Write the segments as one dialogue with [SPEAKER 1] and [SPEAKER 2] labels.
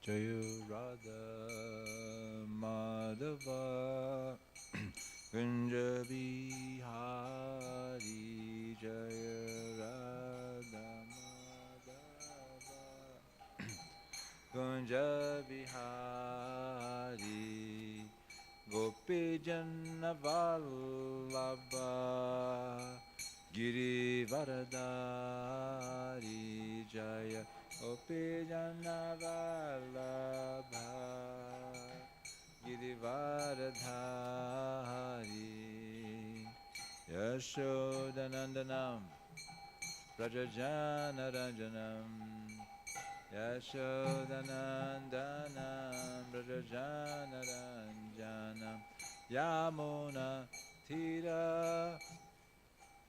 [SPEAKER 1] Jaya Radha Madhava Kunja Bihari Jaya Radha Madhava Kunja Bihari Gopi Janna Vallabha Giri Varadari Jaya Gopi Janna Vallabha Giri Varadari Yashodanandanam Rajajana Ranjanam Yashodanandanam Rajajana Ranjanam Yamuna Tira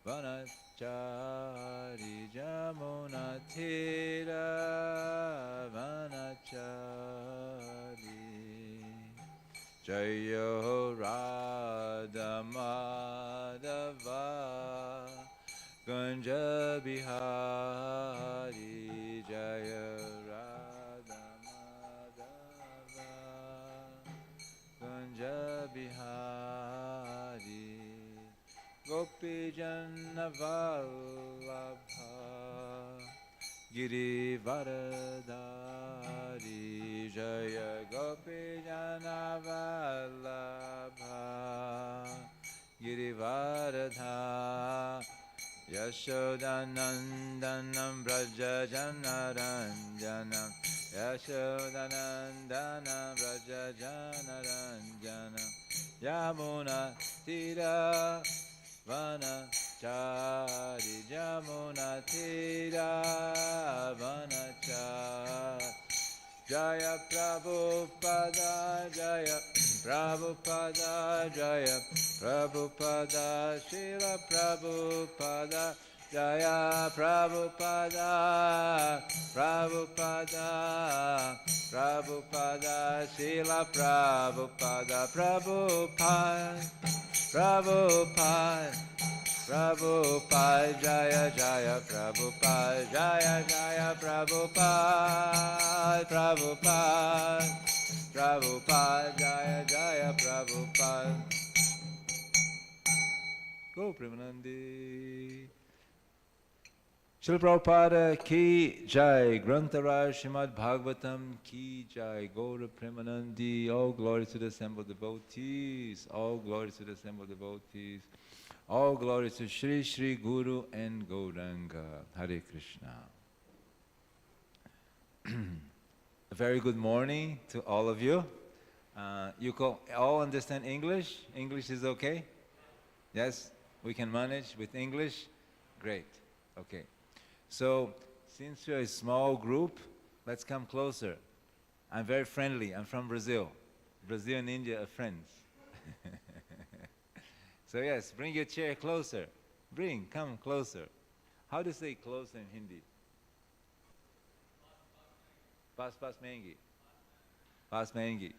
[SPEAKER 1] Vanachari Jamuna Tira Vanachari Jaya Radha Madhava Kunja Bihari Jaya Radha Madhava Kunja Bihari Gopi Janna Vallabha Giri Varadari Jaya Gopi Janna Vallabha Giri Varadari Yashodanandanam Braja Janaranjanam Yashodanandanam Braja Janaranjanam Yamuna Tira Vanachari Jamuna Tira Vanachari Jaya Prabhupada Jaya Prabhupada Jaya Prabhupada Srila Prabhupada Jaya Prabhupada Prabhupada Prabhupada Srila Prabhupada Prabhupada Prabhupada Prabhupada Jaya Jaya Prabhupada Jaya Jaya Prabhupada Prabhupada Prabhupada Jaya Jaya Prabhupada Go Premanandi Srila Prabhupada Ki Jai Grantaraj Śrīmad-Bhāgavatam Ki Jai Gaura Premanandi All glory to the assembled devotees All glory to the assembled devotees All glory to Shri Shri Guru and Gauranga. Hare Krishna. A very good morning to all of you. You all understand English? English is okay? Yes? We can manage with English? Great. Okay. So, since we're a small group, let's come closer. I'm very friendly. I'm from Brazil. Brazil and India are friends. So yes, bring your chair closer. Come closer. How do you say closer in Hindi? Pas mengi. Pas mengi.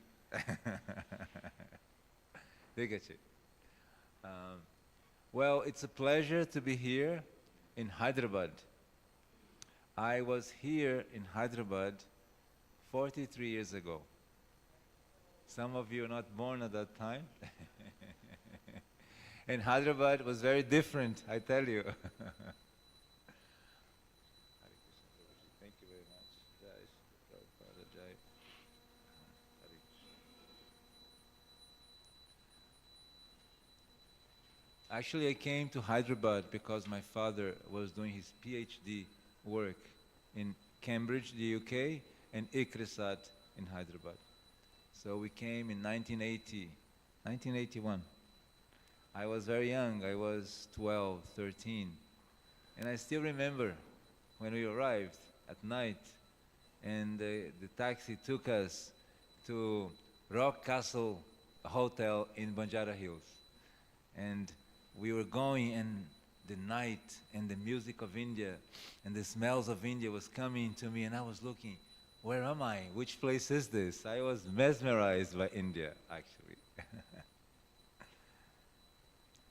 [SPEAKER 1] Well, it's a pleasure to be here in Hyderabad. I was here in Hyderabad 43 years ago. Some of you are not born at that time. And Hyderabad was very different, I tell you. Thank you very much. Jai Prabhupada Jai. Actually, I came to Hyderabad because my father was doing his PhD work in Cambridge, the UK, and Ikrisat in Hyderabad. So we came in 1981. I was very young, I was 12, 13. And I still remember when we arrived at night and the taxi took us to Rock Castle Hotel in Banjara Hills. And we were going and the night and the music of India and the smells of India was coming to me and I was looking, where am I? Which place is this? I was mesmerized by India, actually.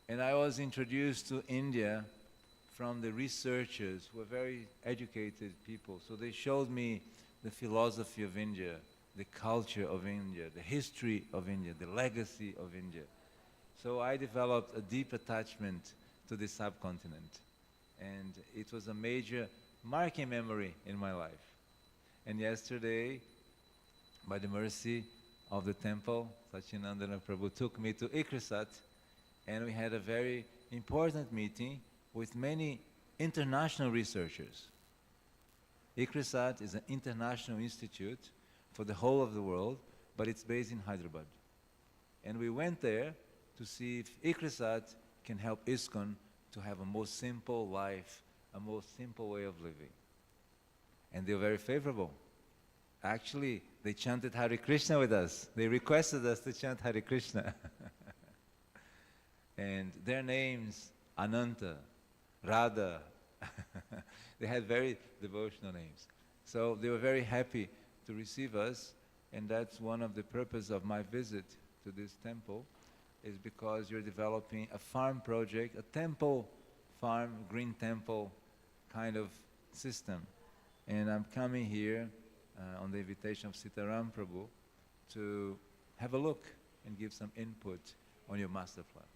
[SPEAKER 1] And I was introduced to India from the researchers who were very educated people. So they showed me the philosophy of India, the culture of India, the history of India, the legacy of India. So I developed a deep attachment to the subcontinent. And it was a major marking memory in my life. And yesterday, by the mercy of the temple, Sachinandana Prabhu took me to Ikrisat, and we had a very important meeting with many international researchers. Ikrisat is an international institute for the whole of the world, but it's based in Hyderabad. And we went there to see if Ikrisat can help ISKCON to have a more simple life, a more simple way of living. And they were very favorable. Actually, they chanted Hare Krishna with us. They requested us to chant Hare Krishna. And their names, Ananta, Radha, they had very devotional names. So they were very happy to receive us, and that's one of the purposes of my visit to this temple, is because you're developing a farm project, a temple farm, green temple kind of system. And I'm coming here on the invitation of Sitaram Prabhu to have a look and give some input on your master plan.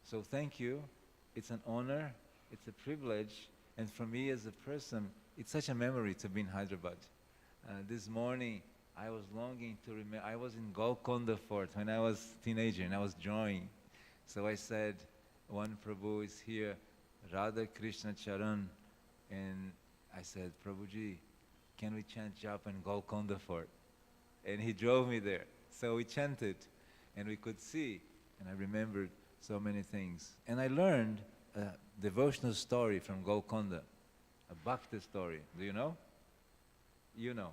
[SPEAKER 1] So thank you. It's an honor, it's a privilege, and for me as a person, it's such a memory to be in Hyderabad. This morning, I was longing to remember, I was in Golconda Fort when I was a teenager and I was drawing. So I said, one Prabhu is here, Radha Krishna Charan, and I said, Prabhuji, can we chant japa in Golconda Fort? And he drove me there. So we chanted, and we could see, and I remembered so many things. And I learned a devotional story from Golconda, a bhakti story. Do you know? You know.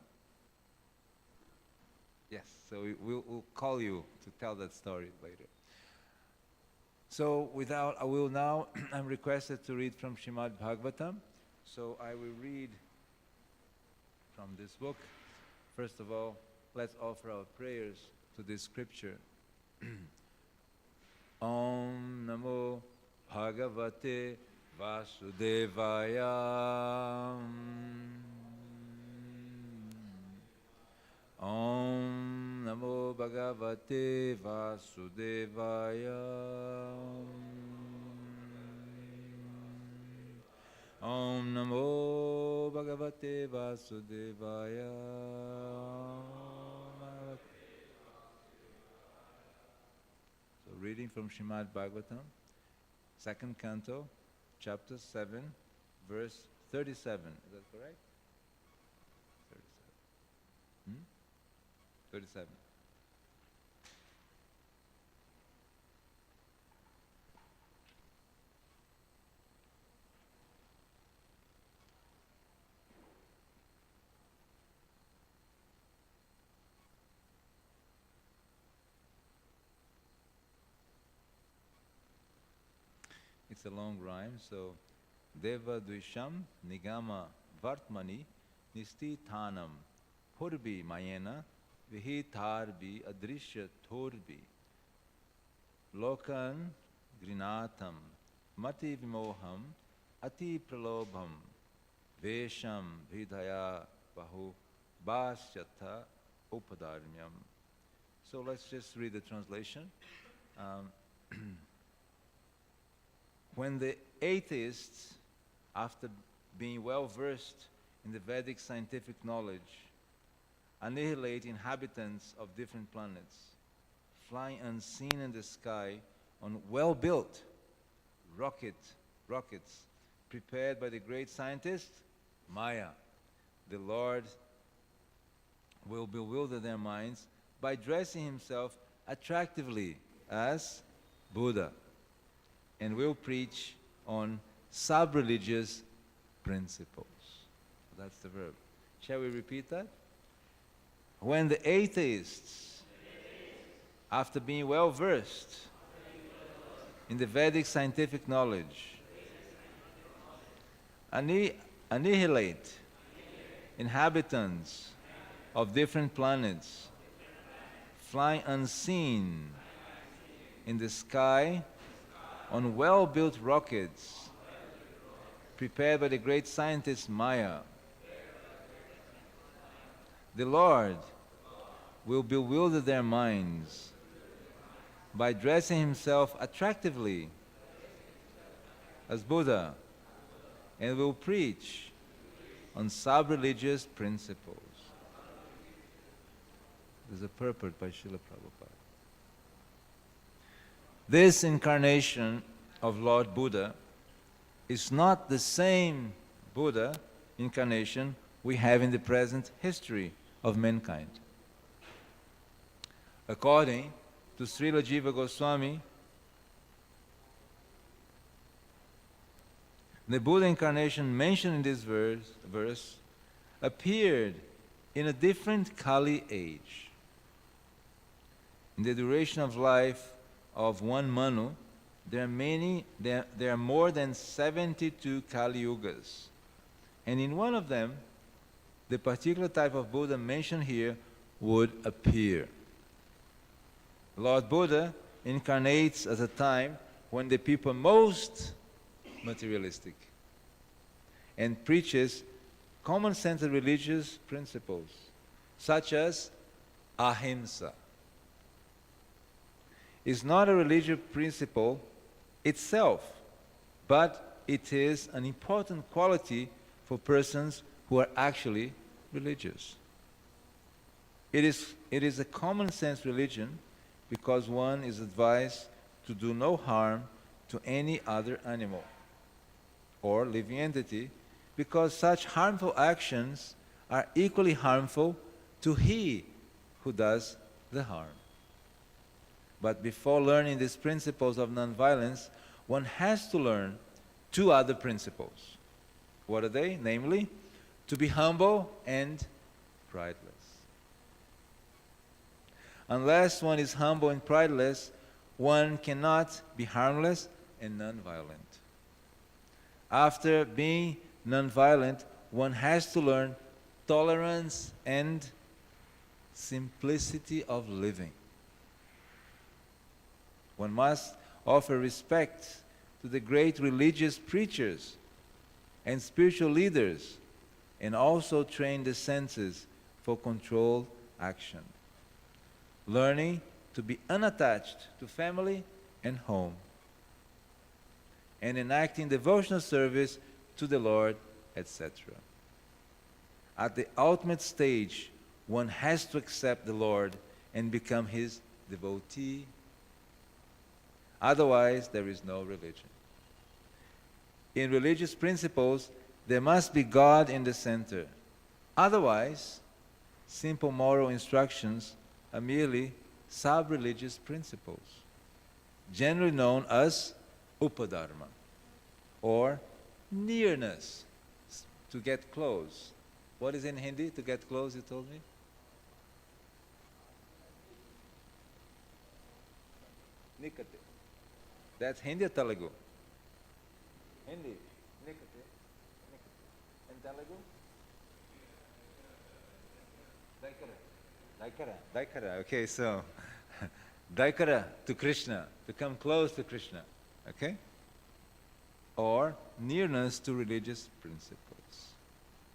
[SPEAKER 1] Yes, so we'll call you to tell that story later. So I will now, I'm requested to read from Śrīmad-Bhāgavatam. So I will read from this book. First of all, let's offer our prayers to this scripture. Om Namo Bhagavate Vasudevaya. Om Namo Bhagavate Vasudevaya. Om Namo Bhagavate Vasudevaya. So reading from Śrīmad-Bhāgavatam, 2nd canto, chapter 7, verse 37. Is that correct? 37. 37. It's a long rhyme, so Deva Dvisham Nigama Vartmani Nisti Thanam Purbi Mayena Vihitarbi Adrishya Thorbi Lokan Grinatam Mati Vimoham Ati Pralobham Vesham Vidhaya Bahu Bhasyatha Upadarmyam. So let's just read the translation. When the atheists, after being well versed in the Vedic scientific knowledge, annihilate inhabitants of different planets, flying unseen in the sky on well-built rockets prepared by the great scientist, Maya, the Lord will bewilder their minds by dressing himself attractively as Buddha, and will preach on sub-religious principles. That's the verb. Shall we repeat that? When the atheists, after being well versed in the Vedic scientific knowledge, annihilate inhabitants of different planets, flying unseen in the sky on well-built rockets prepared by the great scientist Maya, the Lord will bewilder their minds by dressing himself attractively as Buddha and will preach on sub-religious principles. There's a purport by Srila Prabhupada. This incarnation of Lord Buddha is not the same Buddha incarnation we have in the present history of mankind. According to Srila Jiva Goswami, the Buddha incarnation mentioned in this verse appeared in a different Kali age. In the duration of life of one Manu, there are more than 72 Kali Yugas. And in one of them, the particular type of Buddha mentioned here would appear. Lord Buddha incarnates at a time when the people are most materialistic and preaches common-sense religious principles such as ahimsa. It's not a religious principle itself, but it is an important quality for persons who are actually religious. It is a common-sense religion because one is advised to do no harm to any other animal or living entity, because such harmful actions are equally harmful to he who does the harm. But before learning these principles of nonviolence, one has to learn two other principles. What are they? Namely, to be humble and prideless. Unless one is humble and prideless, one cannot be harmless and nonviolent. After being nonviolent, one has to learn tolerance and simplicity of living. One must offer respect to the great religious preachers and spiritual leaders, and also train the senses for controlled action, learning to be unattached to family and home, and enacting devotional service to the Lord, etc. At the ultimate stage, one has to accept the Lord and become His devotee. Otherwise, there is no religion. In religious principles, there must be God in the center. Otherwise, simple moral instructions are merely sub-religious principles, generally known as upadharma, or nearness, to get close. What is in Hindi, to get close, you told me? Nikate. That's Hindi or Telugu? Hindi. Nikate. And Telugu? Daikara. Okay, so Daikara to Krishna, to come close to Krishna. Okay? Or nearness to religious principles.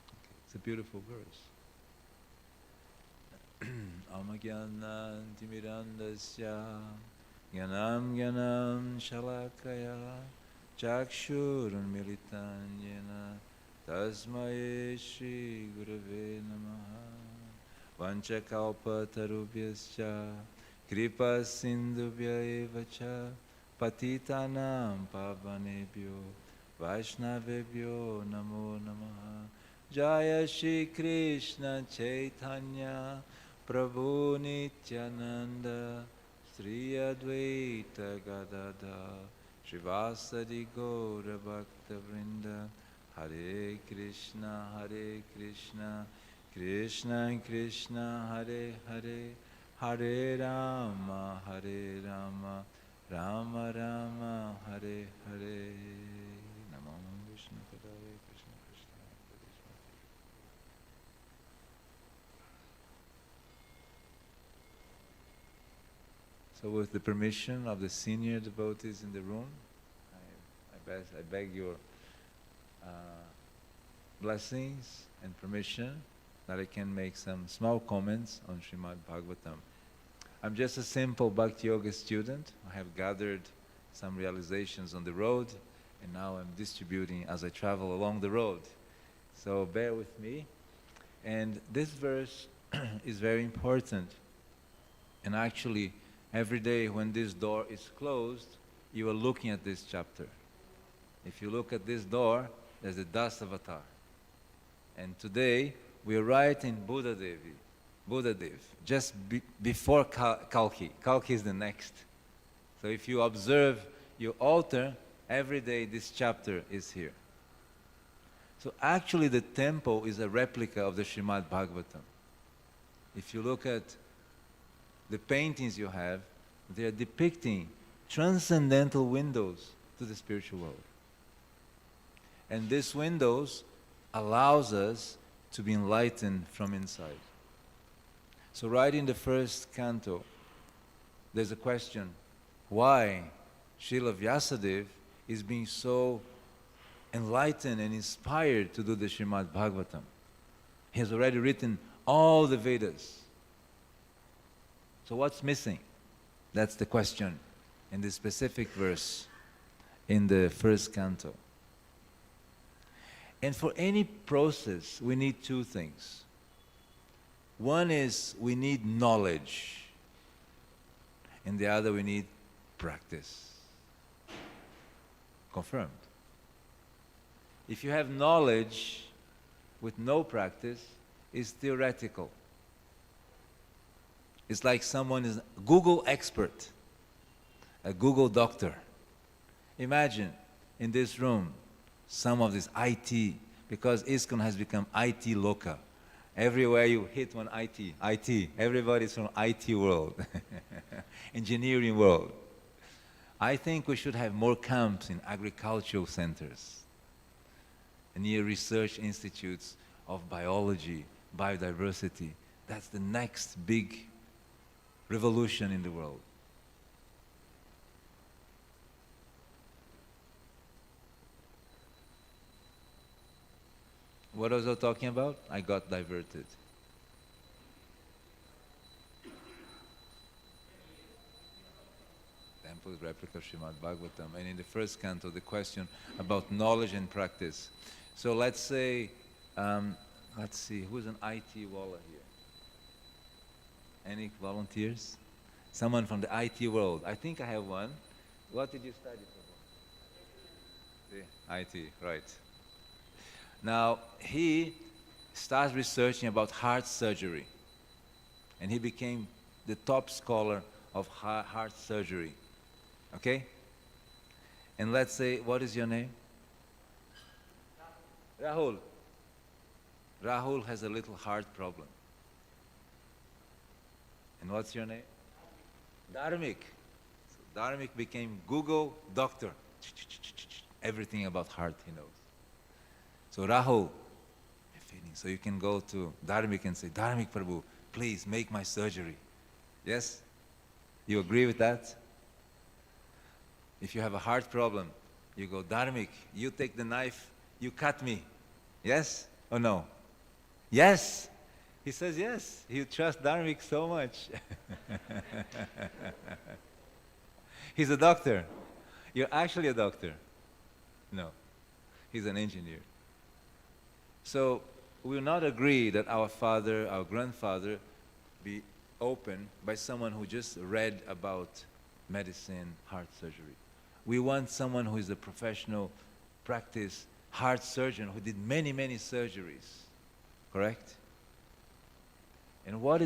[SPEAKER 1] Okay, it's a beautiful verse. Amagyanan timirandasya Gyanam shalakaya chakshurun militan yena tasmaye shri gurave namaha vanchakalpa tarubhyascha kripa sindhubhya evacha patitanam pavanebhyo vaishnavebhyo namo namaha Jaya Shri Krishna Chaitanya Prabhu Nityananda Sri Advaita Gadadhar Srivasadi Gaura Bhakta Vrinda Hare Krishna Krishna Krishna Hare Hare Hare Rama Rama Rama Hare Hare Namo Vishnu Padaya Krishna Krishna So with the permission of the senior devotees in the room, I beg your blessings and permission that I can make some small comments on Śrīmad-Bhāgavatam. I'm just a simple Bhakti Yoga student. I have gathered some realizations on the road, and now I'm distributing as I travel along the road. So bear with me. And this verse is very important. And actually, every day when this door is closed, you are looking at this chapter. If you look at this door, there's the Das Avatar. And today, we are right in Buddhadev, just before Kalki. Kalki is the next. So if you observe your altar, every day this chapter is here. So actually the temple is a replica of the Śrīmad-Bhāgavatam. If you look at the paintings you have, they are depicting transcendental windows to the spiritual world. And these windows allows us to be enlightened from inside. So right in the first canto, there's a question, why Srila Vyasadeva is being so enlightened and inspired to do the Śrīmad-Bhāgavatam. He has already written all the Vedas. So what's missing? That's the question in the specific verse in the first canto. And for any process, we need two things. One is we need knowledge, and the other we need practice. Confirmed. If you have knowledge with no practice, it's theoretical. It's like someone is a Google expert, a Google doctor. Imagine in this room, some of this IT, because ISKCON has become IT loca. Everywhere you hit one IT. Everybody's from IT world, engineering world. I think we should have more camps in agricultural centers, near research institutes of biology, biodiversity. That's the next big revolution in the world. What was I talking about? I got diverted. Temple's replica of Śrīmad-Bhāgavatam. And in the first canto, the question about knowledge and practice. So let's say, let's see, who's an IT walla here? Any volunteers? Someone from the IT world. I think I have one. What did you study, prabhu? The IT, right. Now, he starts researching about heart surgery. And he became the top scholar of heart surgery. Okay? And let's say, what is your name? Rahul. Rahul has a little heart problem. And what's your name? Dharmik. So Dharmik became Google doctor. Everything about heart he knows. So Rahul, so you can go to Dharmik and say, Dharmik Prabhu, please make my surgery. Yes? You agree with that? If you have a heart problem, you go, Dharmik, you take the knife, you cut me. Yes or no? Yes. He says yes. He trusts Dharmik so much. He's a doctor. You're actually a doctor. No. He's an engineer. So we will not agree that our father, our grandfather, be opened by someone who just read about medicine, heart surgery. We want someone who is a professional, practice heart surgeon who did many, many surgeries. Correct? And why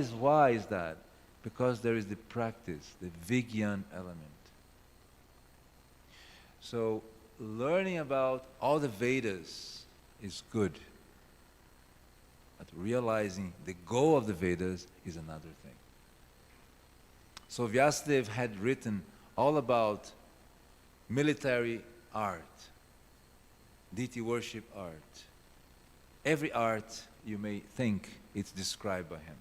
[SPEAKER 1] is that? Because there is the practice, the Vigyan element. So learning about all the Vedas is good. But realizing the goal of the Vedas is another thing. So Vyasadeva had written all about military art, deity worship art. Every art you may think it's described by him.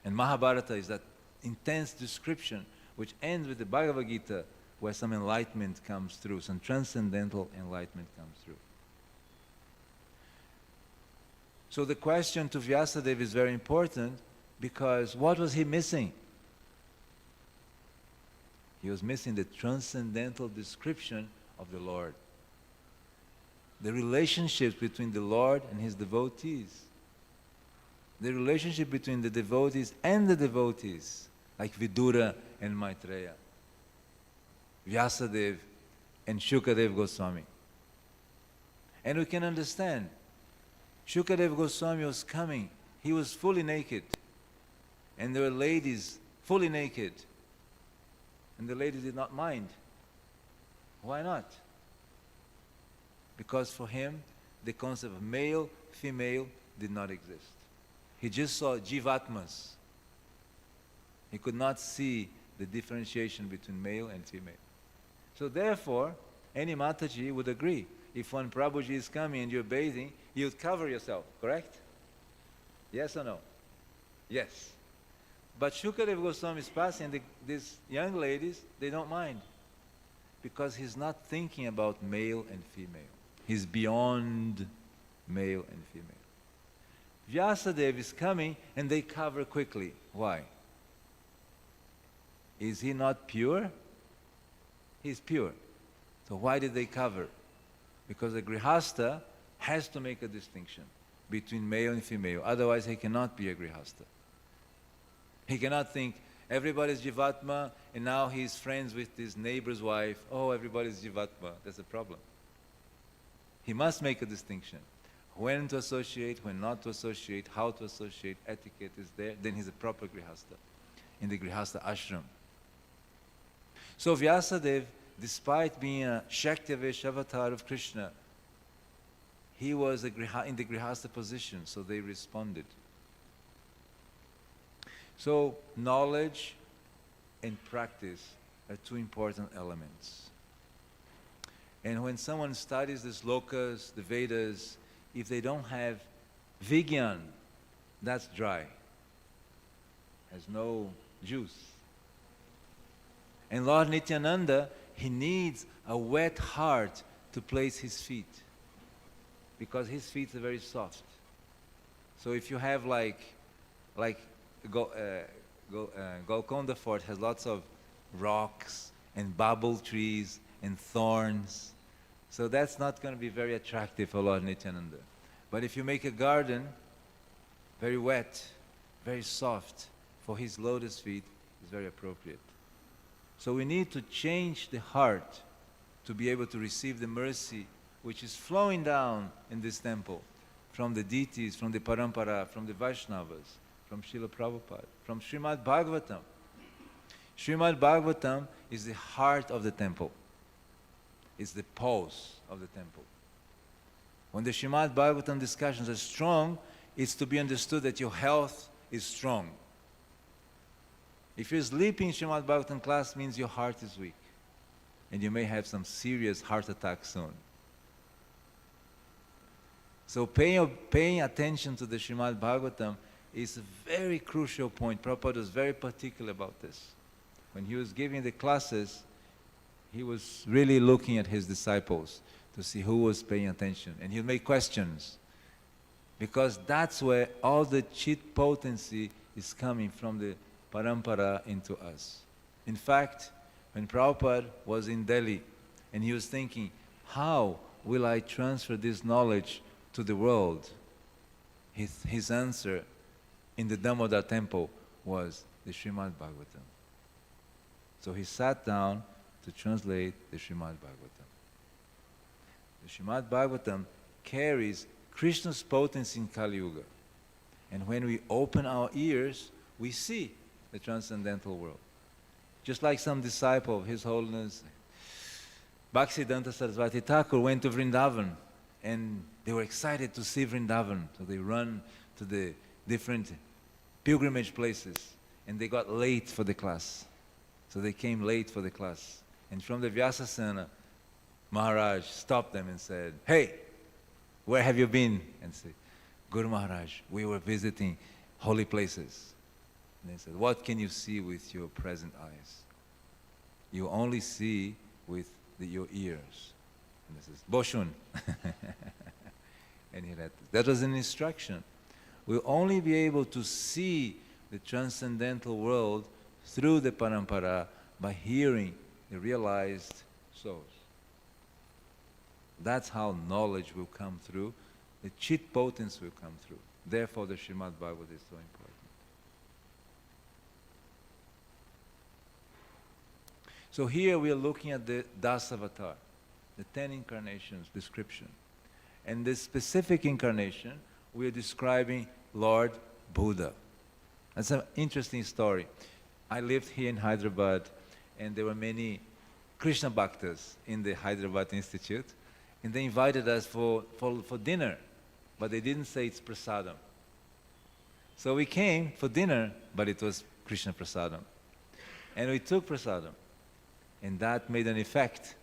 [SPEAKER 1] And Mahabharata is that intense description which ends with the Bhagavad Gita where some enlightenment comes through, some transcendental enlightenment comes through. So the question to Vyasadeva is very important, because what was he missing? He was missing the transcendental description of the Lord. The relationships between the Lord and his devotees. The relationship between the devotees and the devotees, like Vidura and Maitreya, Vyasadeva and Sukadeva Goswami. And we can understand, Sukadeva Goswami was coming, he was fully naked, and there were ladies fully naked, and the ladies did not mind. Why not? Because for him, the concept of male, female did not exist. He just saw jivatmas. He could not see the differentiation between male and female. So therefore, any Mataji would agree. If one Prabhuji is coming and you're bathing, you would cover yourself, correct? Yes or no? Yes. But Sukadeva Goswami is passing, and these young ladies, they don't mind. Because he's not thinking about male and female. He's beyond male and female. Vyasadeva is coming and they cover quickly. Why? Is he not pure? He's pure. So why did they cover? Because a grihasta has to make a distinction between male and female. Otherwise he cannot be a grihasta. He cannot think, everybody's jivatma, and now he's friends with his neighbor's wife. Oh, everybody's jivatma. That's a problem. He must make a distinction. When to associate, when not to associate, how to associate, etiquette is there, then he's a proper grihasta, in the grihasta ashram. So Vyasadeva, despite being a Shaktivesh avatar of Krishna, he was in the grihasta position, so they responded. So knowledge and practice are two important elements. And when someone studies the slokas, the Vedas, if they don't have Vigyan, that's dry. Has no juice. And Lord Nityananda, he needs a wet heart to place his feet, because his feet are very soft. So if you have like Golconda Fort has lots of rocks and bubble trees and thorns, so that's not going to be very attractive for Lord Nityananda. But if you make a garden very wet, very soft, for his lotus feet, it's very appropriate. So we need to change the heart to be able to receive the mercy which is flowing down in this temple from the deities, from the Parampara, from the Vaishnavas, from Srila Prabhupada, from Śrīmad-Bhāgavatam. Śrīmad-Bhāgavatam is the heart of the temple. It's the pulse of the temple. When the Śrīmad-Bhāgavatam discussions are strong, it's to be understood that your health is strong. If you're sleeping in Śrīmad-Bhāgavatam class, means your heart is weak. And you may have some serious heart attack soon. So paying attention to the Śrīmad-Bhāgavatam is a very crucial point. Prabhupada was very particular about this. When he was giving the classes, he was really looking at his disciples to see who was paying attention. And he would make questions, because that's where all the chit potency is coming from the parampara into us. In fact, when Prabhupada was in Delhi and he was thinking, how will I transfer this knowledge to the world? His answer in the Damodar temple was the Śrīmad-Bhāgavatam. So he sat down to translate the Śrīmad-Bhāgavatam. The Śrīmad-Bhāgavatam carries Krishna's potency in Kali Yuga. And when we open our ears, we see the transcendental world. Just like some disciple of His Holiness Bhaktisiddhanta Saraswati Thakur went to Vrindavan, and they were excited to see Vrindavan. So they run to the different pilgrimage places, and they got late for the class. So they came late for the class. And from the Vyasasana, Maharaj stopped them and said, "Hey, where have you been?" And said, "Guru Maharaj, we were visiting holy places." And they said, "What can you see with your present eyes? You only see with your ears." And this is Boshun. And that was an instruction. We'll only be able to see the transcendental world through the parampara by hearing the realized souls. That's how knowledge will come through, the chit potence will come through. Therefore the Śrīmad-Bhāgavatam is so important. So here we are looking at the Dasavatar, the 10 incarnations description. And this specific incarnation, we are describing Lord Buddha. That's an interesting story. I lived here in Hyderabad, and there were many Krishna Bhaktas in the Hyderabad Institute, and they invited us for dinner, but they didn't say it's prasadam. So we came for dinner, but it was Krishna prasadam. And we took prasadam, and that made an effect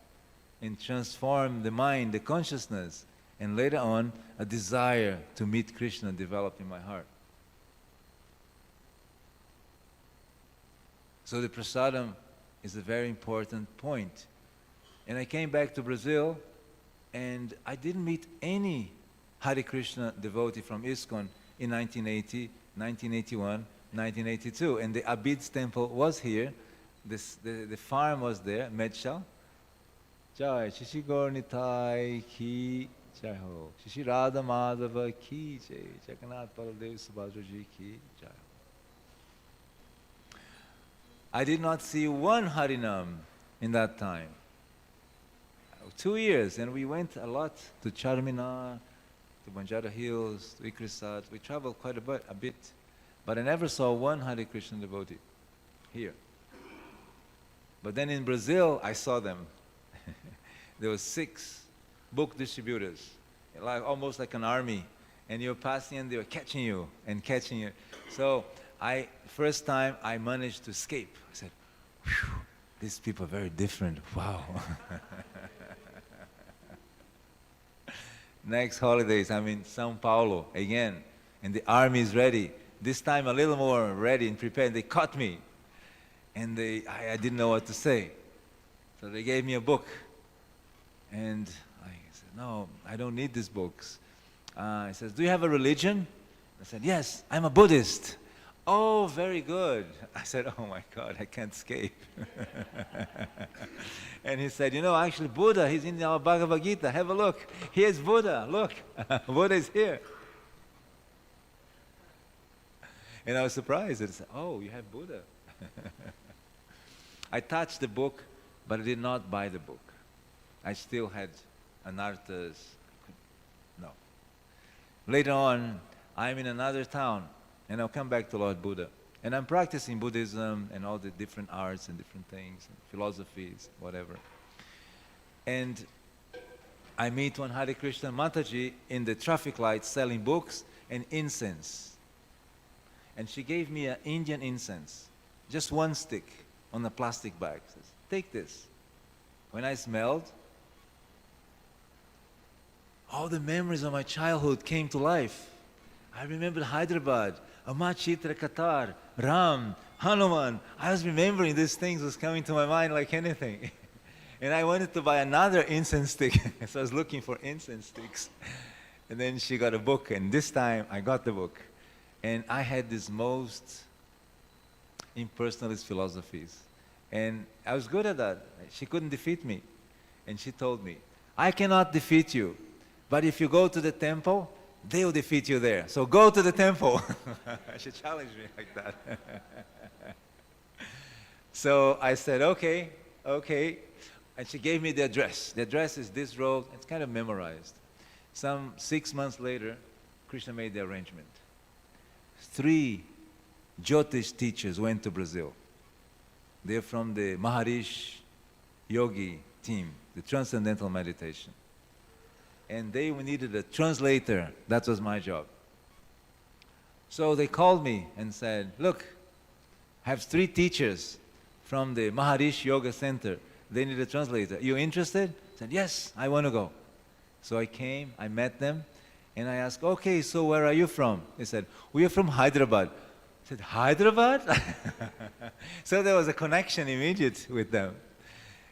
[SPEAKER 1] and transformed the mind, the consciousness, and later on, a desire to meet Krishna developed in my heart. So the prasadam is a very important point. And I came back to Brazil, and I didn't meet any Hare Krishna devotee from ISKCON in 1980, 1981, 1982. And the Abid's temple was here. The farm was there, Medshal. Jai, Shishi Gornitai ki Jai Ho. Shishi Radha Madhava ki Jai. Jagannath Baladev Subhadraji ki Jai Ho. I did not see one Harinam in that time. 2 years, and we went a lot to Charminar, to Banjara Hills, to Ikrisat. We traveled quite a bit, but I never saw one Hare Krishna devotee here. But then in Brazil, I saw them. There were 6 book distributors, almost like an army, and you were passing and they were catching you and catching you. So first time I managed to escape. I said, "Whew, these people are very different, wow." Next holidays, I'm in São Paulo again, and the army is ready. This time a little more ready and prepared. They caught me, and I didn't know what to say. So they gave me a book, and I said, "No, I don't need these books." He says, "Do you have a religion?" I said, "Yes, I'm a Buddhist." "Oh, very good." I said, "Oh my God, I can't escape." And he said, "Actually Buddha, he's in our Bhagavad Gita. Have a look. Here's Buddha. Look, Buddha is here." And I was surprised. I said, "Oh, you have Buddha." I touched the book, but I did not buy the book. I still had anarthas. No. Later on, I'm in another town, and I'll come back to Lord Buddha. And I'm practicing Buddhism and all the different arts and different things, and philosophies, whatever. And I meet one Hare Krishna Mataji in the traffic light selling books and incense. And she gave me an Indian incense, just one stick on a plastic bag. Says, "Take this." When I smelled, all the memories of my childhood came to life. I remembered Hyderabad, Amachitra Qatar, Ram, Hanuman. I was remembering these things, was coming to my mind like anything. And I wanted to buy another incense stick. So I was looking for incense sticks. And then she got a book, and this time I got the book. And I had these most impersonalist philosophies. And I was good at that. She couldn't defeat me. And she told me, "I cannot defeat you, but if you go to the temple, they'll defeat you there. So go to the temple." She challenged me like that. So I said, okay. And she gave me the address. The address is this road. It's kind of memorized. Some 6 months later, Krishna made the arrangement. 3 Jyotish teachers went to Brazil. They're from the Maharishi Yogi team, the Transcendental Meditation. And they needed a translator. That was my job. So they called me and said, "Look, I have 3 teachers from the Maharishi Yoga Center. They need a translator. You interested?" I said, "Yes, I want to go." So I came, I met them, and I asked, "Okay, so where are you from?" They said, "We are from Hyderabad." I said, "Hyderabad?" So there was a connection immediate with them.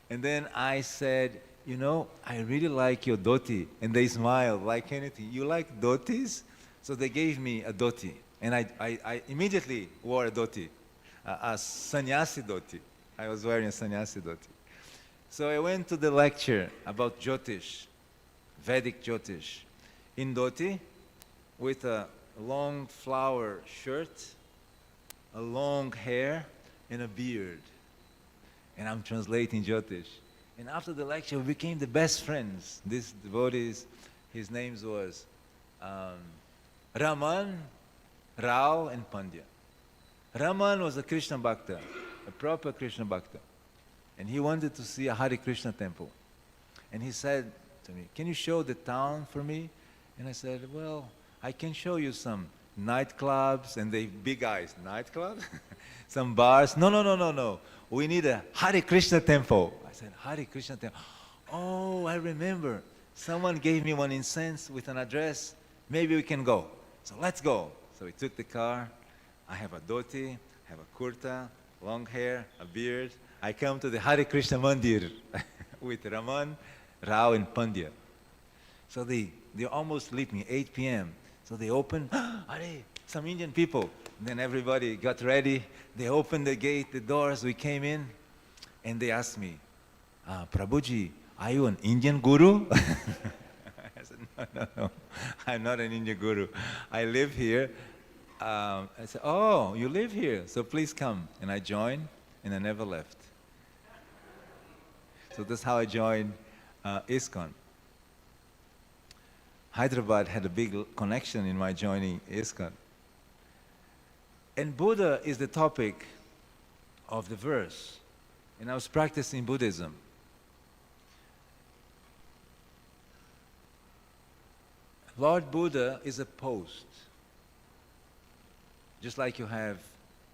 [SPEAKER 1] And then I said, you know, I really like your dhoti. And they smiled like anything. You like dhotis? So they gave me a dhoti. And I immediately wore a dhoti, a sannyasi dhoti. I was wearing a sannyasi dhoti. So I went to the lecture about Jyotish, Vedic Jyotish, in dhoti, with a long flower shirt, a long hair, and a beard. And I'm translating Jyotish. And after the lecture, we became the best friends. This devotee, his name was Raman, Rao, and Pandya. Raman was a Krishna Bhakta, a proper Krishna Bhakta. And he wanted to see a Hare Krishna temple. And he said to me, can you show the town for me? And I said, well, I can show you some nightclubs, and they big eyes, nightclubs? Some bars. No. We need a Hare Krishna temple. I said, Hare Krishna temple. Oh, I remember. Someone gave me one incense with an address. Maybe we can go. So let's go. So we took the car. I have a dhoti, I have a kurta, long hair, a beard. I come to the Hare Krishna Mandir with Raman, Rao, and Pandya. So they almost sleep me, 8 p.m. So they open, Hare, some Indian people. And then everybody got ready. They opened the gate, the doors. We came in, and they asked me, Prabhuji, are you an Indian guru? I said, no. I'm not an Indian guru. I live here. I said, oh, you live here, so please come. And I joined, and I never left. So that's how I joined ISKCON. Hyderabad had a big connection in my joining ISKCON. And Buddha is the topic of the verse. And I was practicing Buddhism. Lord Buddha is a post. Just like you have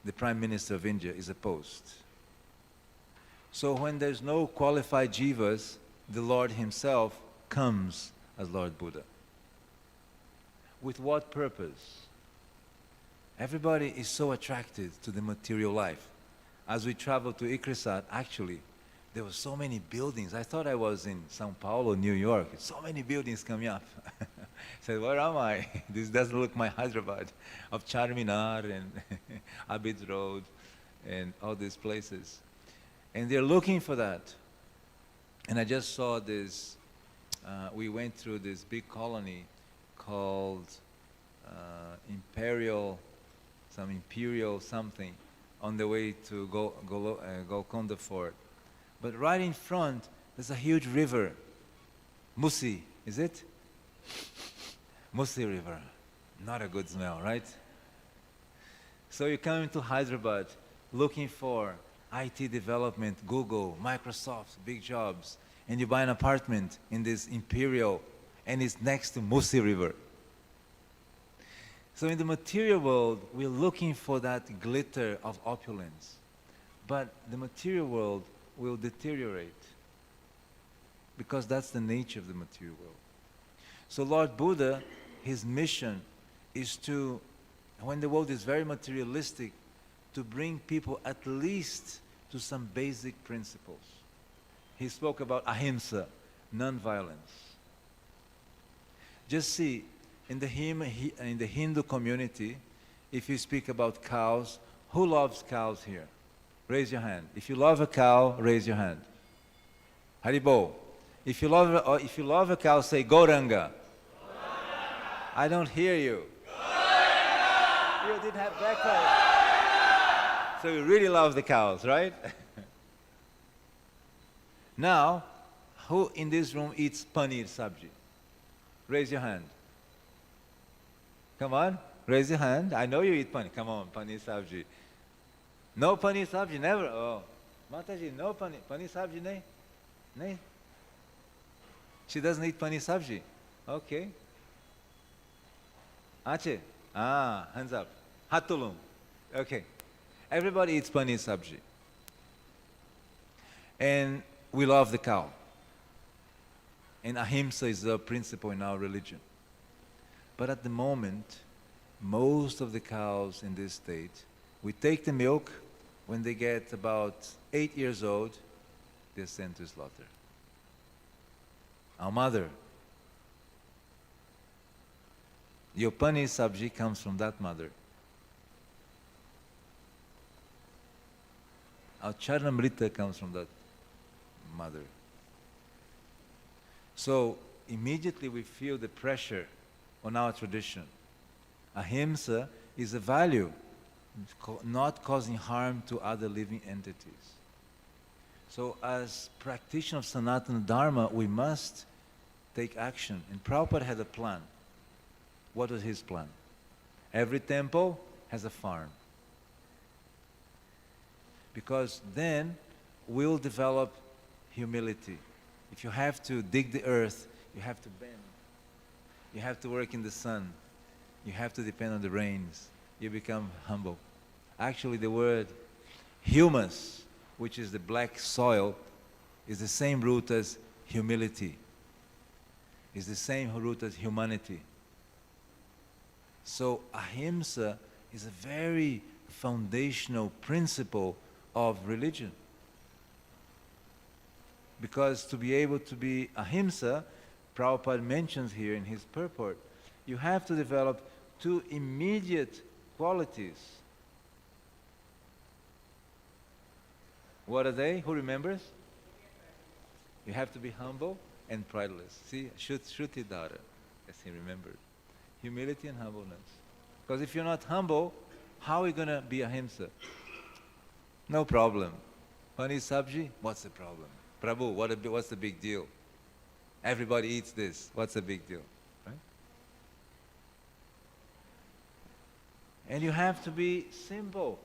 [SPEAKER 1] the Prime Minister of India is a post. So when there's no qualified jivas, the Lord himself comes as Lord Buddha. With what purpose? Everybody is so attracted to the material life. As we traveled to Ikrisat, actually, there were so many buildings. I thought I was in Sao Paulo, New York. So many buildings coming up. I said, where am I? This doesn't look my Hyderabad of Charminar and Abid Road and all these places. And they're looking for that. And I just saw this, we went through this big colony called Imperial something on the way to Golconda Fort. But right in front, there's a huge river, Musi, is it? Musi River. Not a good smell, right? So you come into Hyderabad looking for IT development, Google, Microsoft, big jobs, and you buy an apartment in this Imperial, and it's next to Musi River. So in the material world, we're looking for that glitter of opulence. But the material world will deteriorate because that's the nature of the material world. So Lord Buddha, his mission is to, when the world is very materialistic, to bring people at least to some basic principles. He spoke about ahimsa, non-violence. Just see, in the Hindu community, if you speak about cows, who loves cows here? Raise your hand. If you love a cow, raise your hand. Haribo. If you love a cow, say Gauranga. I don't hear you. You didn't have breakfast. So you really love the cows, right? Now, who in this room eats paneer sabji? Raise your hand. Come on, raise your hand. I know you eat paneer. Come on, paneer sabji. No paneer sabji, never. Oh, Mataji, no paneer sabji, nahi? Nahi? She doesn't eat paneer sabji. Okay. Ache? Hands up. Hatulum. Okay. Everybody eats paneer sabji. And we love the cow. And ahimsa is a principle in our religion. But at the moment, most of the cows in this state, we take the milk. When they get about 8 years old, they're sent to slaughter. our mother. Your paneer sabji comes from that mother. Our charnamrita comes from that mother. So immediately we feel the pressure on our tradition. Ahimsa is a value, not causing harm to other living entities. So as practitioners of Sanatana Dharma, we must take action. And Prabhupada had a plan. What was his plan? Every temple has a farm. Because then we'll develop humility. If you have to dig the earth, you have to bend. You have to work in the sun. You have to depend on the rains. You become humble. Actually, the word humus, which is the black soil, is the same root as humility. It's the same root as humanity. So ahimsa is a very foundational principle of religion. Because to be able to be ahimsa, Prabhupada mentions here in his purport, you have to develop two immediate qualities. What are they? Who remembers? You have to be humble and prideless. See, Shrutidhara, as he remembered. Humility and humbleness. Because if you're not humble, how are you going to be ahimsa? No problem. Paneer sabji, what's the problem? Prabhu, what's the big deal? Everybody eats this. What's the big deal? Right? And you have to be simple.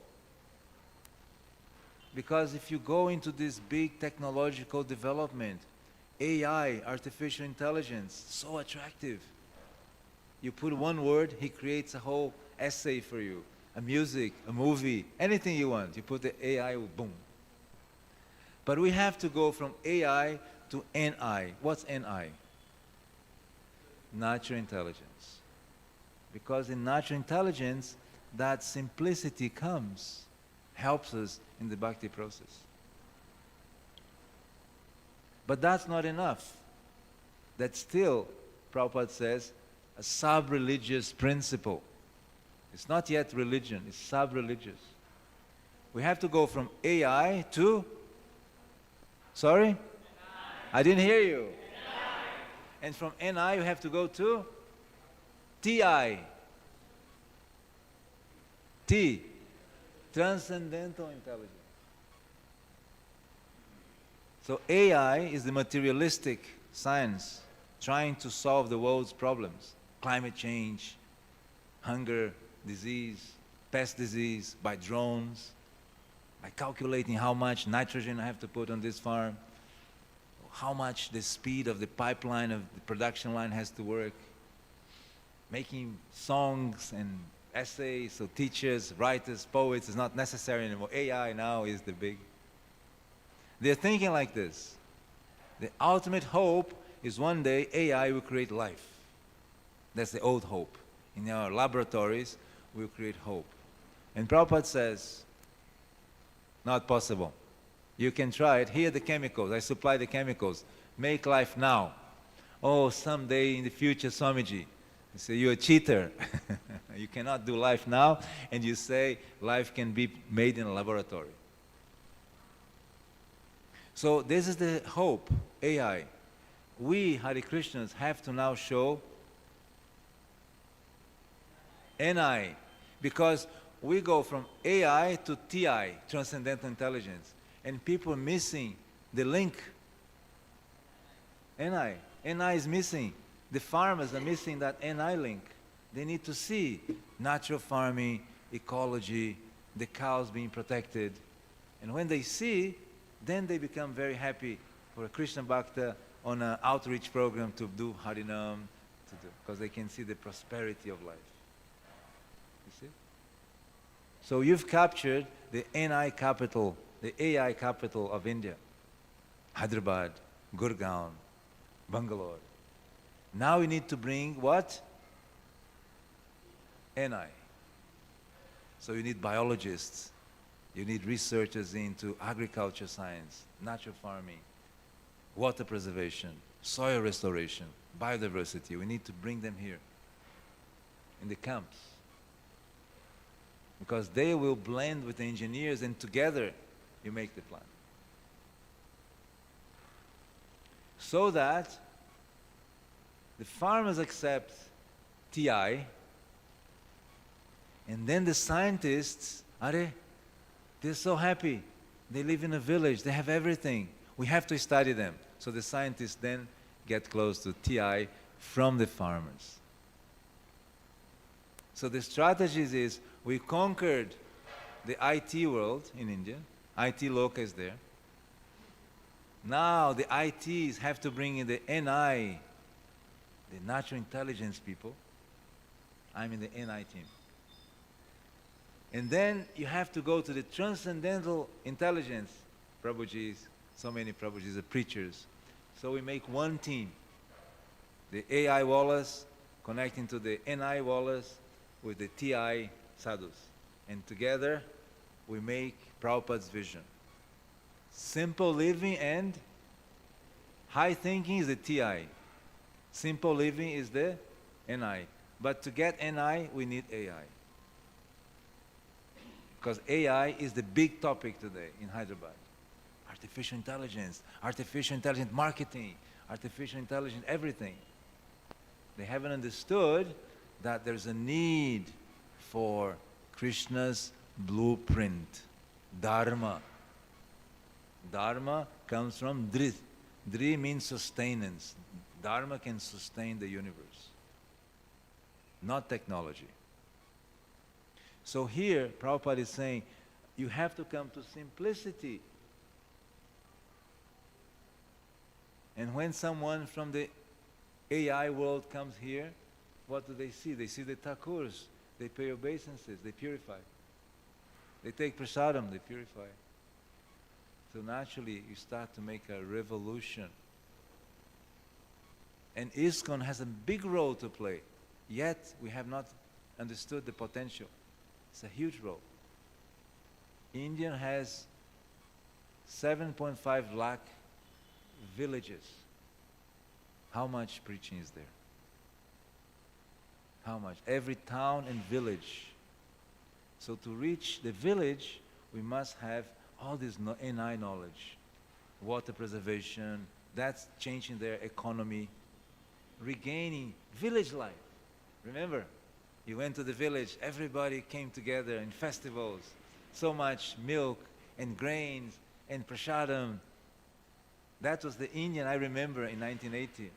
[SPEAKER 1] Because if you go into this big technological development, AI, artificial intelligence, so attractive. You put one word, he creates a whole essay for you. A music, a movie, anything you want. You put the AI, boom. But we have to go from AI to NI. What's NI? Natural intelligence. Because in natural intelligence, that simplicity comes, helps us in the bhakti process. But that's not enough. That's still, Prabhupada says, a sub-religious principle. It's not yet religion, it's sub-religious. We have to go from AI to, sorry? NI. I didn't hear you. NI. And from NI you have to go to TI. T, transcendental intelligence. So AI is the materialistic science trying to solve the world's problems. Climate change, hunger, disease, pest disease, by drones, by calculating how much nitrogen I have to put on this farm, how much the speed of the pipeline of the production line has to work, making songs and essays, so teachers, writers, poets is not necessary anymore. AI now is the big. They're thinking like this. The ultimate hope is one day AI will create life. That's the old hope. In our laboratories, we'll create hope. And Prabhupada says, not possible. You can try it. Here are the chemicals. I supply the chemicals. Make life now. Oh, someday in the future, Swamiji. You say, you're a cheater. You cannot do life now, and you say life can be made in a laboratory. So this is the hope, AI. We, Hare Krishnas, have to now show NI, because we go from AI to TI, Transcendental Intelligence, and people are missing the link. NI is missing. The farmers are missing that NI link. They need to see natural farming, ecology, the cows being protected. And when they see, then they become very happy for a Krishna Bhakta on an outreach program to do Harinam, because they can see the prosperity of life. You see? So you've captured the NI capital, the AI capital of India. Hyderabad, Gurgaon, Bangalore. Now we need to bring what? NI. So you need biologists, you need researchers into agriculture science, natural farming, water preservation, soil restoration, biodiversity. We need to bring them here in the camps, because they will blend with the engineers, and together you make the plan. So that the farmers accept TI, and then the scientists, they're so happy. They live in a village, they have everything. We have to study them. So the scientists then get close to TI from the farmers. So the strategies is, we conquered the IT world in India. IT Loka is there. Now the ITs have to bring in the NI, the natural intelligence people. I'm in the NI team. And then you have to go to the transcendental intelligence. Prabhujis, so many Prabhujis are preachers. So we make one team. The AI Wallace connecting to the NI Wallace with the TI sadhus. And together we make Prabhupada's vision. Simple living and high thinking is the TI. Simple living is the NI. But to get NI, we need AI. Because AI is the big topic today in Hyderabad. Artificial intelligent marketing, artificial intelligent everything. They haven't understood that there's a need for Krishna's blueprint, Dharma. Dharma comes from Dri. Dri means sustenance. Dharma can sustain the universe, not technology. So here, Prabhupada is saying, you have to come to simplicity. And when someone from the AI world comes here, what do they see? They see the Thakurs. They pay obeisances, they purify. They take prasadam, they purify. So naturally, you start to make a revolution. And ISKCON has a big role to play, yet we have not understood the potential. It's a huge role. India has 7.5 lakh villages. How much preaching is there? How much? Every town and village. So to reach the village, we must have all this NI knowledge. Water preservation, that's changing their economy. Regaining village life. Remember, you went to the village, everybody came together in festivals. So much milk and grains and prasadam. That was the Indian I remember in 1980.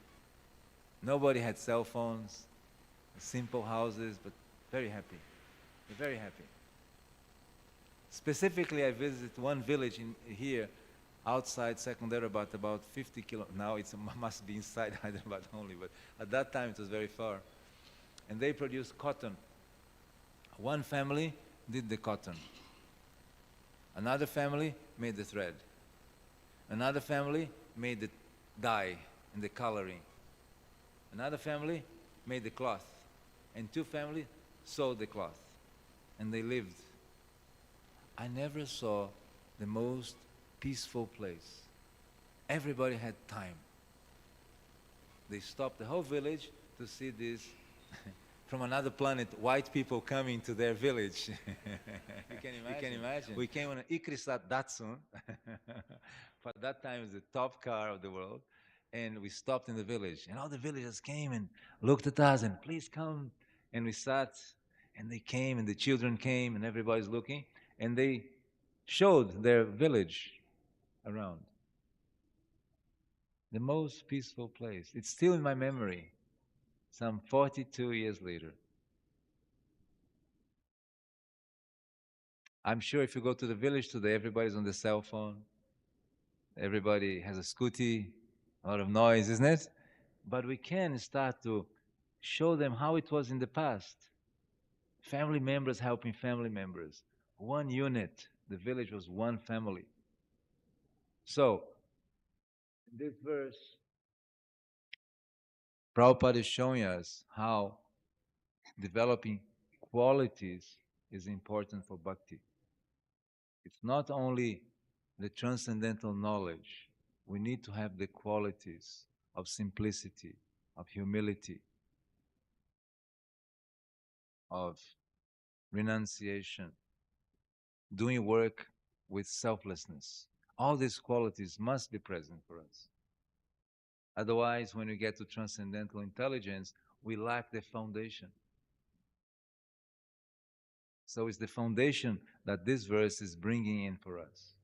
[SPEAKER 1] Nobody had cell phones, simple houses, but very happy. Very happy. Specifically, I visited one village here, outside Secunderabad, about 50 kilometers. Now it must be inside Hyderabad only, but at that time it was very far. And they produced cotton. One family did the cotton. Another family made the thread. Another family made the dye and the coloring. Another family made the cloth. And two families sewed the cloth. And they lived. I never saw the most peaceful place. Everybody had time. They stopped the whole village to see this from another planet, white people coming to their village. You can imagine. We came on an Ikrisat Datsun. For that time, it was the top car of the world. And we stopped in the village. And all the villagers came and looked at us and, please come. And we sat, and they came, and the children came, and everybody's looking. And they showed their village around. The most peaceful place. It's still in my memory, some 42 years later. I'm sure if you go to the village today, everybody's on the cell phone. Everybody has a scooty, a lot of noise, isn't it? But we can start to show them how it was in the past. Family members helping family members. One unit. The village was one family. So, in this verse, Prabhupada is showing us how developing qualities is important for bhakti. It's not only the transcendental knowledge, we need to have the qualities of simplicity, of humility, of renunciation, doing work with selflessness. All these qualities must be present for us. Otherwise, when we get to transcendental intelligence, we lack the foundation. So it's the foundation that this verse is bringing in for us.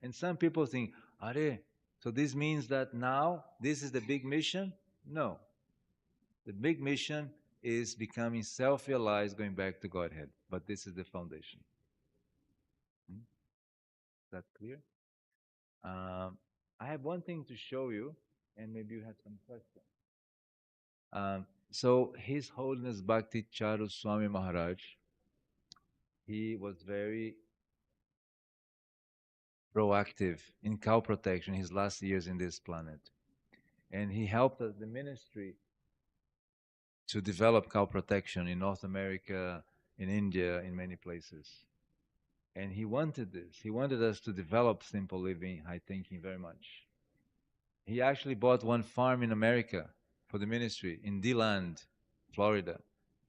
[SPEAKER 1] And some people think, Are, so this means that now this is the big mission? No. The big mission is becoming self-realized, going back to Godhead. But this is the foundation. Is that clear? I have one thing to show you, and maybe you have some questions. So His Holiness Bhakti Charu Swami Maharaj, he was very proactive in cow protection his last years in this planet. And he helped us, the ministry, to develop cow protection in North America, in India, in many places. And he wanted this. He wanted us to develop simple living, high thinking very much. He actually bought one farm in America for the ministry in DeLand, Florida.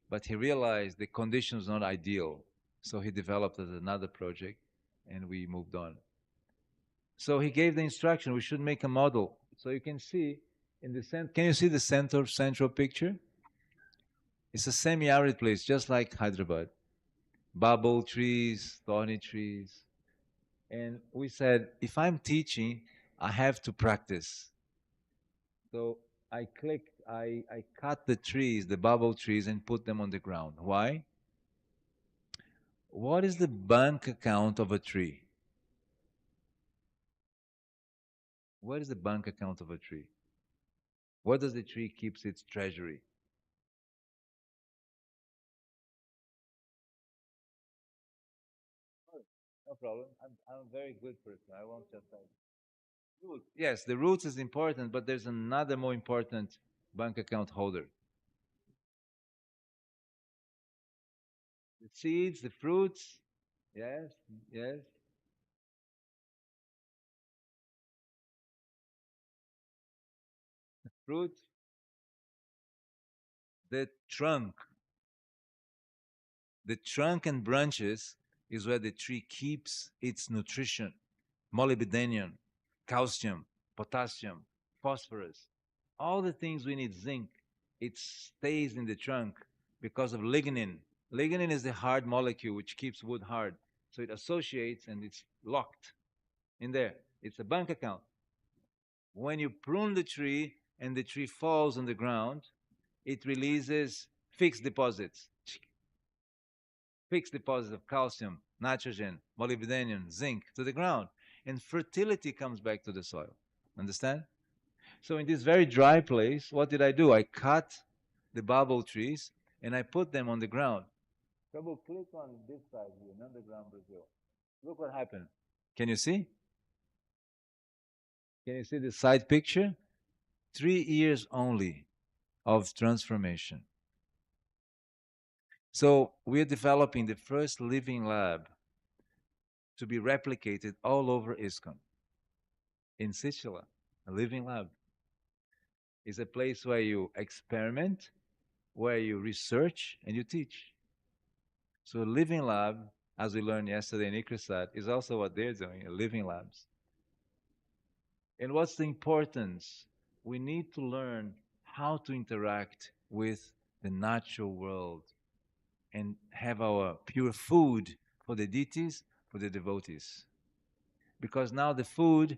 [SPEAKER 1] But he realized the conditions not ideal. So he developed another project and we moved on. So he gave the instruction, we should make a model. So you can see in the center, can you see the central picture? It's a semi-arid place, just like Hyderabad. Bubble trees, thorny trees. And we said, if I'm teaching, I have to practice. So I cut the trees, the bubble trees, and put them on the ground. Why? What is the bank account of a tree? What is the bank account of a tree? Where does the tree keeps its treasury? No problem. I'm a very good person. I won't just say. Roots. Yes, the roots is important, but there's another more important bank account holder. The seeds, the fruits. Yes, yes. Fruit, the trunk. The trunk and branches is where the tree keeps its nutrition, molybdenum, calcium, potassium, phosphorus, all the things we need, zinc. It stays in the trunk because of lignin. Lignin is the hard molecule which keeps wood hard. So it associates and it's locked in there. It's a bank account. When you prune the tree and the tree falls on the ground, it releases fixed deposits. Fixed deposits of calcium, nitrogen, molybdenum, zinc to the ground. And fertility comes back to the soil. Understand? So in this very dry place, what did I do? I cut the bubble trees and I put them on the ground. Prabhu, click on this side here, underground Brazil. Look what happened. Can you see? Can you see the side picture? 3 years only of transformation. So we're developing the first living lab to be replicated all over ISKCON. In Sicily, a living lab is a place where you experiment, where you research, and you teach. So a living lab, as we learned yesterday in Ikrisat, is also what they're doing, living labs. And what's the importance? We need to learn how to interact with the natural world and have our pure food for the deities, for the devotees. Because now the food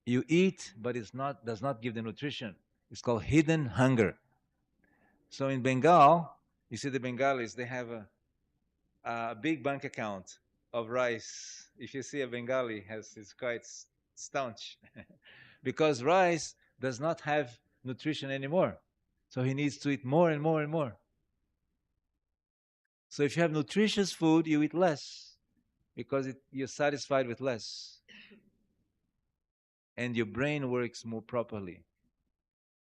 [SPEAKER 1] you eat, but it's not does not give the nutrition. It's called hidden hunger. So in Bengal, you see the Bengalis, they have a big bank account of rice. If you see a Bengali, it's quite staunch because rice does not have nutrition anymore. So he needs to eat more and more and more. So if you have nutritious food, you eat less because you're satisfied with less. And your brain works more properly.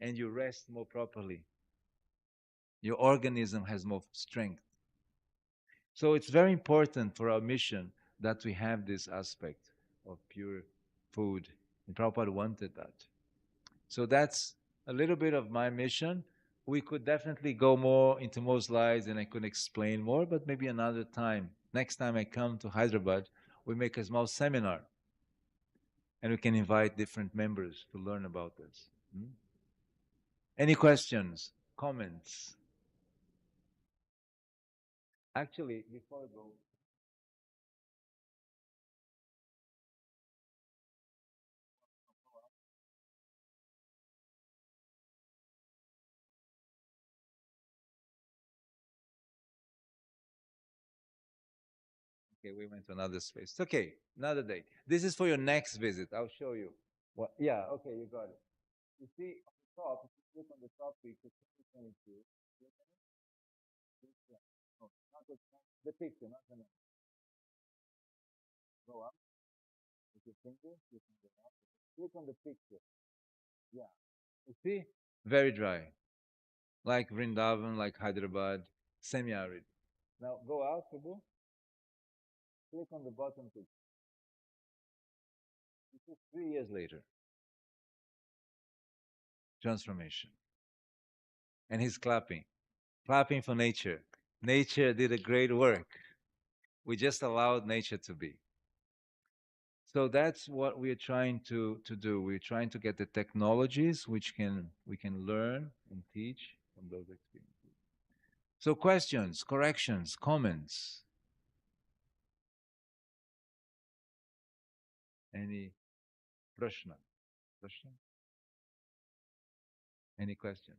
[SPEAKER 1] And you rest more properly. Your organism has more strength. So it's very important for our mission that we have this aspect of pure food And Prabhupada wanted that. So that's a little bit of my mission. We could definitely go more into more slides and I could explain more, but maybe another time. Next time I come to Hyderabad, we make a small seminar and we can invite different members to learn about this. Any questions, comments? Actually, before I go, okay, we went to another space. It's okay, another day. This is for your next visit. I'll show you. What? Yeah, okay, you got it. You see on the top, if you click on the top picture, 2022. No, not the picture, not the name. Go up with your finger, click on the map. Click on the picture. Yeah. You see? Very dry. Like Vrindavan, like Hyderabad, semi-arid. Now go out, Prabhu. Click on the bottom picture. This is 3 years later. Transformation. And he's clapping. Clapping for nature. Nature did a great work. We just allowed nature to be. So that's what we're trying to do. We're trying to get the technologies which we can learn and teach from those experiences. So questions, corrections, comments. Any prashna? Prashna? Any question?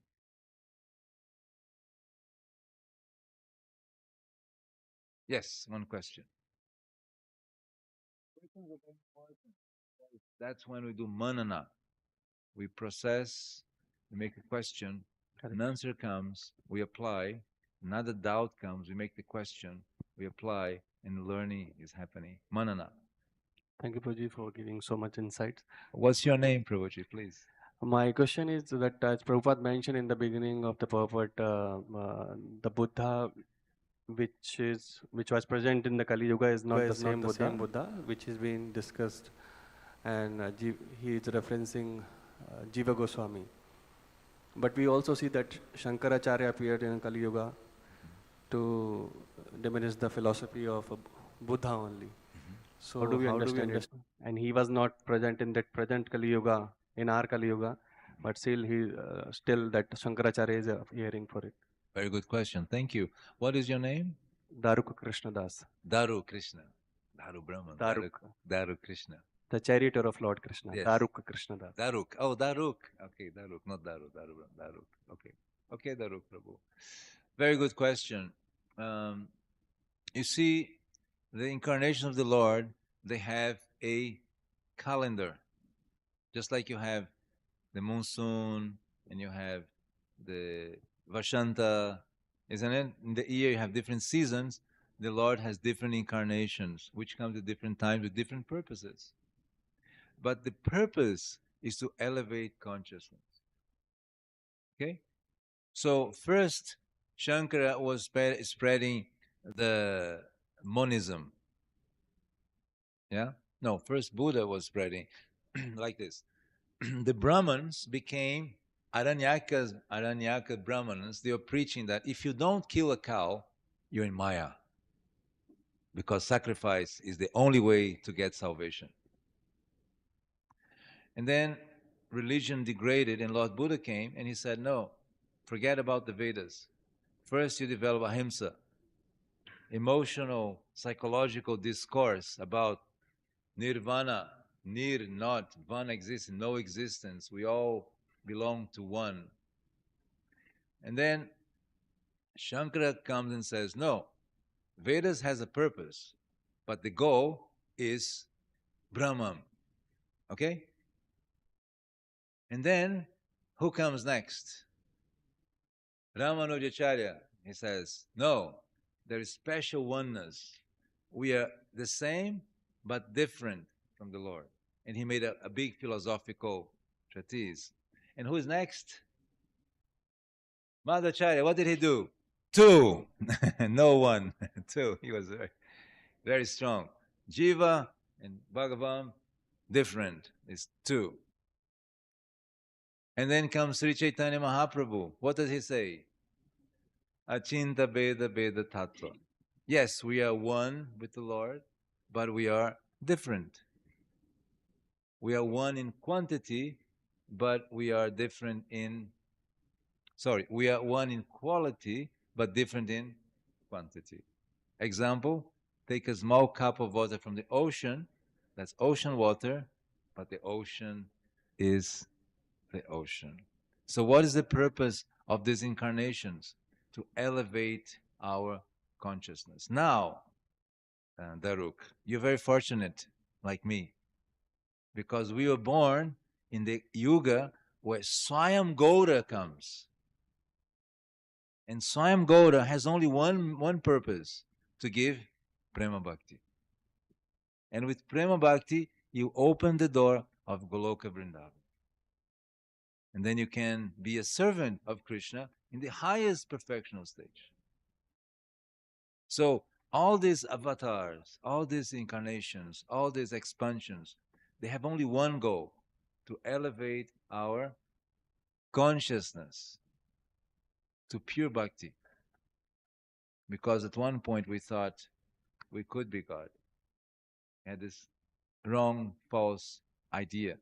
[SPEAKER 1] Yes, one question. Questions are very important. That's when we do manana. We process, we make a question, an answer comes, we apply, another doubt comes, we make the question, we apply, and learning is happening. Manana.
[SPEAKER 2] Thank you, Prabhuji, for giving so much insights.
[SPEAKER 1] What's your name, Prabhuji, please?
[SPEAKER 2] My question is that as Prabhupada mentioned in the beginning of the purport, the Buddha which was present in the Kali Yuga is not the same Buddha which is being discussed, and he is referencing Jiva Goswami. But we also see that Shankaracharya appeared in Kali Yuga to diminish the philosophy of Buddha only. So how do we understand it? And he was not present in that present Kali Yuga, in our Kali Yuga, but still that Shankaracharya is appearing for it.
[SPEAKER 1] Very good question. Thank you. What is your name?
[SPEAKER 2] Daruk Krishna Das.
[SPEAKER 1] Daru Krishna. Daru Brahman. Daru Krishna.
[SPEAKER 2] The charioteer of Lord Krishna. Yes. Daruk Krishna Das.
[SPEAKER 1] Daruk. Oh, Daruk. Okay, Daruk, not Daru. Daruk. Okay. Okay, Daruk Prabhu. Very good question. You see, the incarnation of the Lord, they have a calendar. Just like you have the monsoon and you have the Vashanta, isn't it? In the year you have different seasons. The Lord has different incarnations, which come at different times with different purposes. But the purpose is to elevate consciousness. Okay? So first, Shankara was spreading the monism. Yeah? No, first Buddha was spreading like this. The Brahmins became Aranyaka Brahmanas. They were preaching that if you don't kill a cow, you're in Maya. Because sacrifice is the only way to get salvation. And then religion degraded and Lord Buddha came and he said, no, forget about the Vedas. First you develop ahimsa, emotional, psychological discourse about nirvana, nir, not, vana exists, no existence. We all belong to one. And then Shankara comes and says, no, Vedas has a purpose, but the goal is Brahman. Okay? And then, who comes next? Ramanujacharya. He says, no, there is special oneness. We are the same, but different from the Lord. And he made a big philosophical treatise. And who is next? Madhacharya. What did he do? Two. No one. Two. He was very, very strong. Jiva and Bhagavan different. It's two. And then comes Sri Chaitanya Mahaprabhu. What does he say? Achinta Beda Beda Tattva. Yes, we are one with the Lord, but we are different. We are one in quantity, but we are different in... Sorry, we are one in quality, but different in quantity. Example, take a small cup of water from the ocean. That's ocean water, but the ocean is the ocean. So what is the purpose of these incarnations? To elevate our consciousness. Now, Daruk, you're very fortunate, like me, because we were born in the yuga where Swayam Gauda comes. And Swayam Gauda has only one purpose, to give Prema Bhakti. And with Prema Bhakti, you open the door of Goloka Vrindavan. And then you can be a servant of Krishna in the highest perfectional stage. So all these avatars, all these incarnations, all these expansions, they have only one goal, to elevate our consciousness to pure bhakti. Because at one point we thought we could be God. We had this wrong, false idea.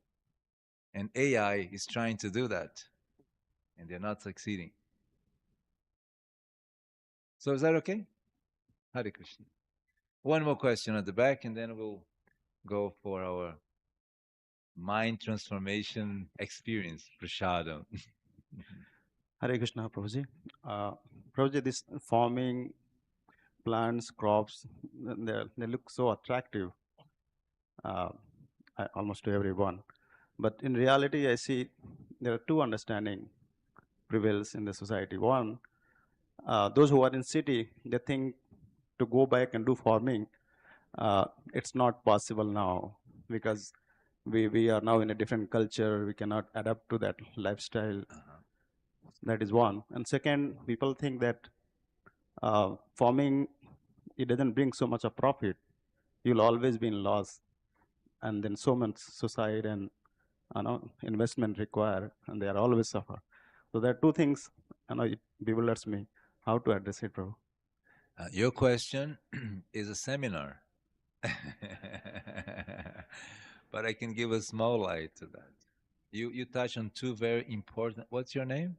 [SPEAKER 1] And AI is trying to do that. And they're not succeeding. So is that okay? Hare Krishna. One more question at the back, and then we'll go for our mind transformation experience, Prashadam.
[SPEAKER 2] Hare Krishna, Prabhuji. Prabhuji, this farming, plants, crops, they look so attractive almost to everyone. But in reality, I see there are two understanding prevails in the society. One, those who are in city, they think to go back and do farming, it's not possible now because we are now in a different culture. We cannot adapt to that lifestyle. That is one. And second, people think that farming, it doesn't bring so much of profit. You'll always be in loss, and then so much suicide and investment required, and they are always suffer. So there are two things, it bewilders me how to address it, Prabhu.
[SPEAKER 1] Your question is a seminar. But I can give a small light to that. You touch on two very important... What's your name?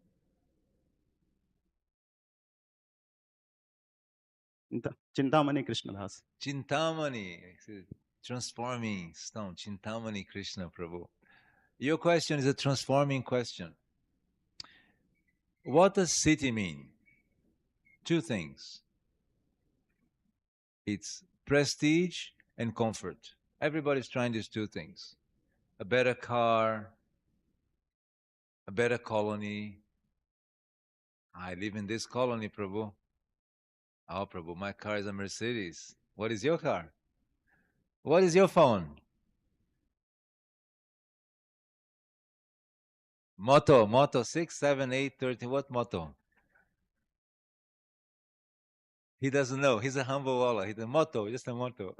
[SPEAKER 2] Chintamani Krishnadas.
[SPEAKER 1] Chintamani, transforming stone. Chintamani Krishna Prabhu. Your question is a transforming question. What does city mean? Two things. It's prestige and comfort. Everybody's trying these two things. A better car, a better colony. I live in this colony, Prabhu. Oh, Prabhu, my car is a Mercedes. What is your car? What is your phone? Moto 6, 7, 8, 13. What moto? He doesn't know. He's a humble walla. He's a moto, just a moto.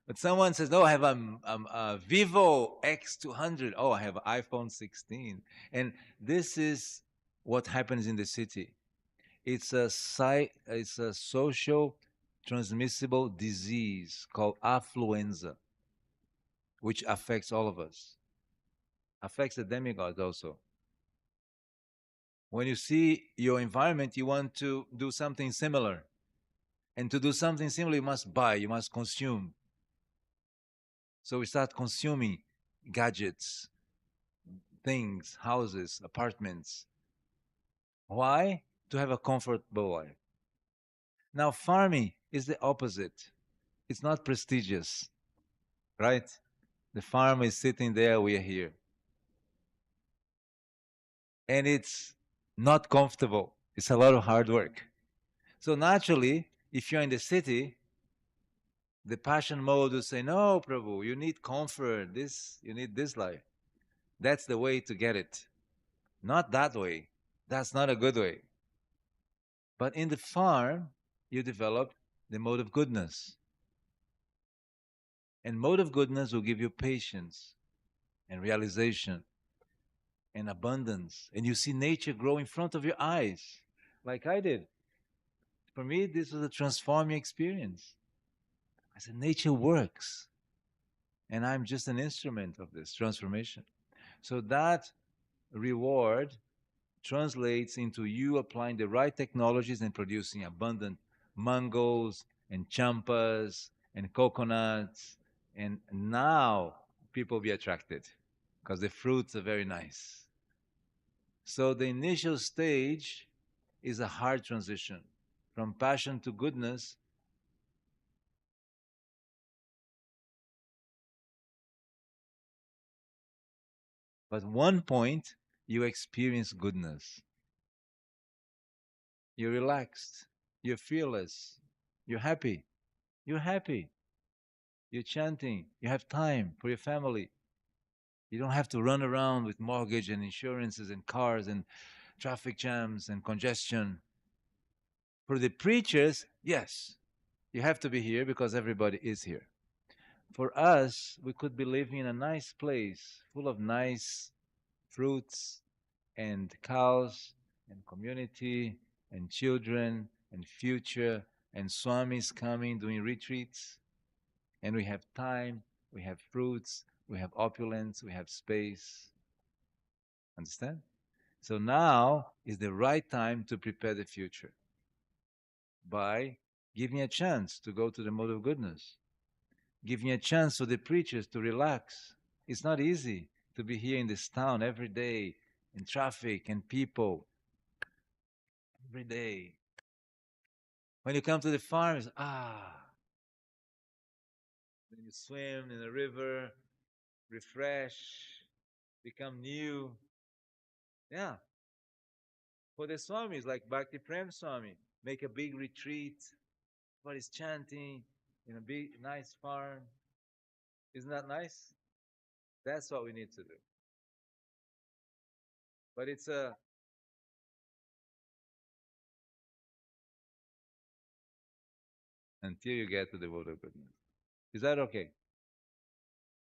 [SPEAKER 1] But someone says, "No, I have a Vivo X200. Oh, I have an iPhone 16." And this is what happens in the city. It's a social transmissible disease called affluenza, which affects all of us. Affects the demigods also. When you see your environment, you want to do something similar. And to do something similar, you must buy, you must consume. So we start consuming gadgets, things, houses, apartments. Why? To have a comfortable life. Now, farming is the opposite. It's not prestigious, right? The farm is sitting there, we are here. And it's not comfortable. It's a lot of hard work. So naturally, if you're in the city, the passion mode will say, "No, Prabhu, you need comfort. You need this life." That's the way to get it. Not that way. That's not a good way. But in the farm, you develop the mode of goodness. And mode of goodness will give you patience and realization and abundance. And you see nature grow in front of your eyes, like I did. For me, this was a transforming experience. I said, nature works. And I'm just an instrument of this transformation. So that reward translates into you applying the right technologies and producing abundant mangoes and champas and coconuts. And now people be attracted because the fruits are very nice. So the initial stage is a hard transition from passion to goodness. But one point, you experience goodness. You're relaxed. You're fearless. You're happy. You're happy. You're chanting. You have time for your family. You don't have to run around with mortgage and insurances and cars and traffic jams and congestion. For the preachers, yes, you have to be here because everybody is here. For us, we could be living in a nice place full of nice fruits and cows and community and children and future and swamis coming doing retreats. And we have time, we have fruits, we have opulence, we have space. Understand? So now is the right time to prepare the future by giving a chance to go to the mode of goodness, giving a chance to the preachers to relax. It's not easy to be here in this town every day in traffic and people every day. When you come to the farms, then you swim in the river, refresh, become new. Yeah. For the Swamis, like Bhakti Prem Swami, make a big retreat. Everybody's chanting in a big, nice farm. Isn't that nice? That's what we need to do. But it's until you get to the world of goodness. Is that okay?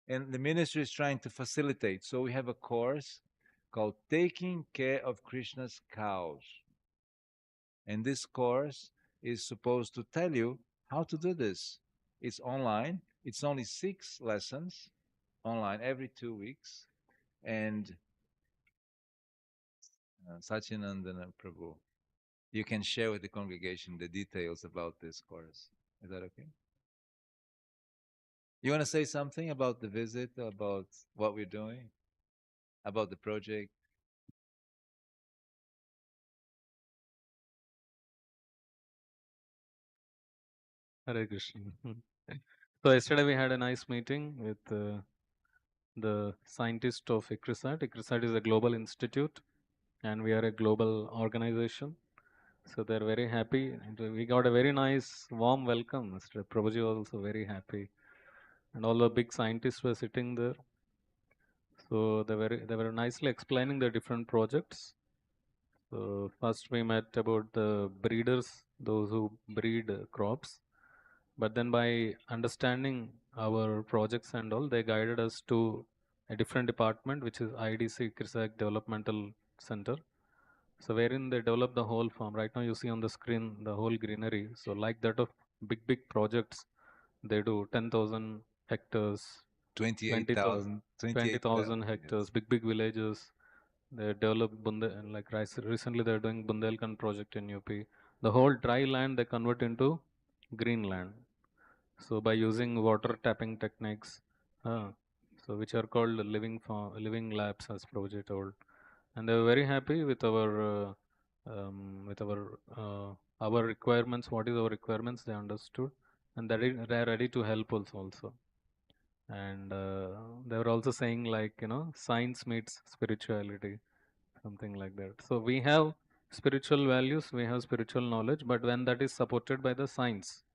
[SPEAKER 1] And the ministry is trying to facilitate. So we have a course called Taking Care of Krishna's Cows. And this course is supposed to tell you how to do this. It's online. It's only 6 lessons online every 2 weeks. And Sachinandana Prabhu, you can share with the congregation the details about this course. Is that okay? You want to say something about the visit, about what we're doing, about the project?
[SPEAKER 2] Hare Krishna. So yesterday we had a nice meeting with the scientist of ICRISAT. ICRISAT is a global institute and we are a global organization. So they're very happy. And we got a very nice warm welcome. Mr. Prabhuji was also very happy. And all the big scientists were sitting there. So they were nicely explaining the different projects. So first we met about the breeders, those who breed crops. But then by understanding our projects and all, they guided us to a different department, which is IDC Krisak Developmental Center. So wherein they develop the whole farm. Right now you see on the screen the whole greenery. So like that of big projects, they do 10,000 hectares,
[SPEAKER 1] 28,000.
[SPEAKER 2] 20,000 hectares,
[SPEAKER 1] Yes.
[SPEAKER 2] big villages. They develop like recently they're doing Bundelkhand project in UP. The whole dry land they convert into green land. So by using water tapping techniques, so which are called living labs, as Prabhuji told, and they were very happy with our requirements. What is our requirements? They understood, and they are ready to help us also. And they were also saying like science meets spirituality, something like that. So we have spiritual values, we have spiritual knowledge, but when that is supported by the science,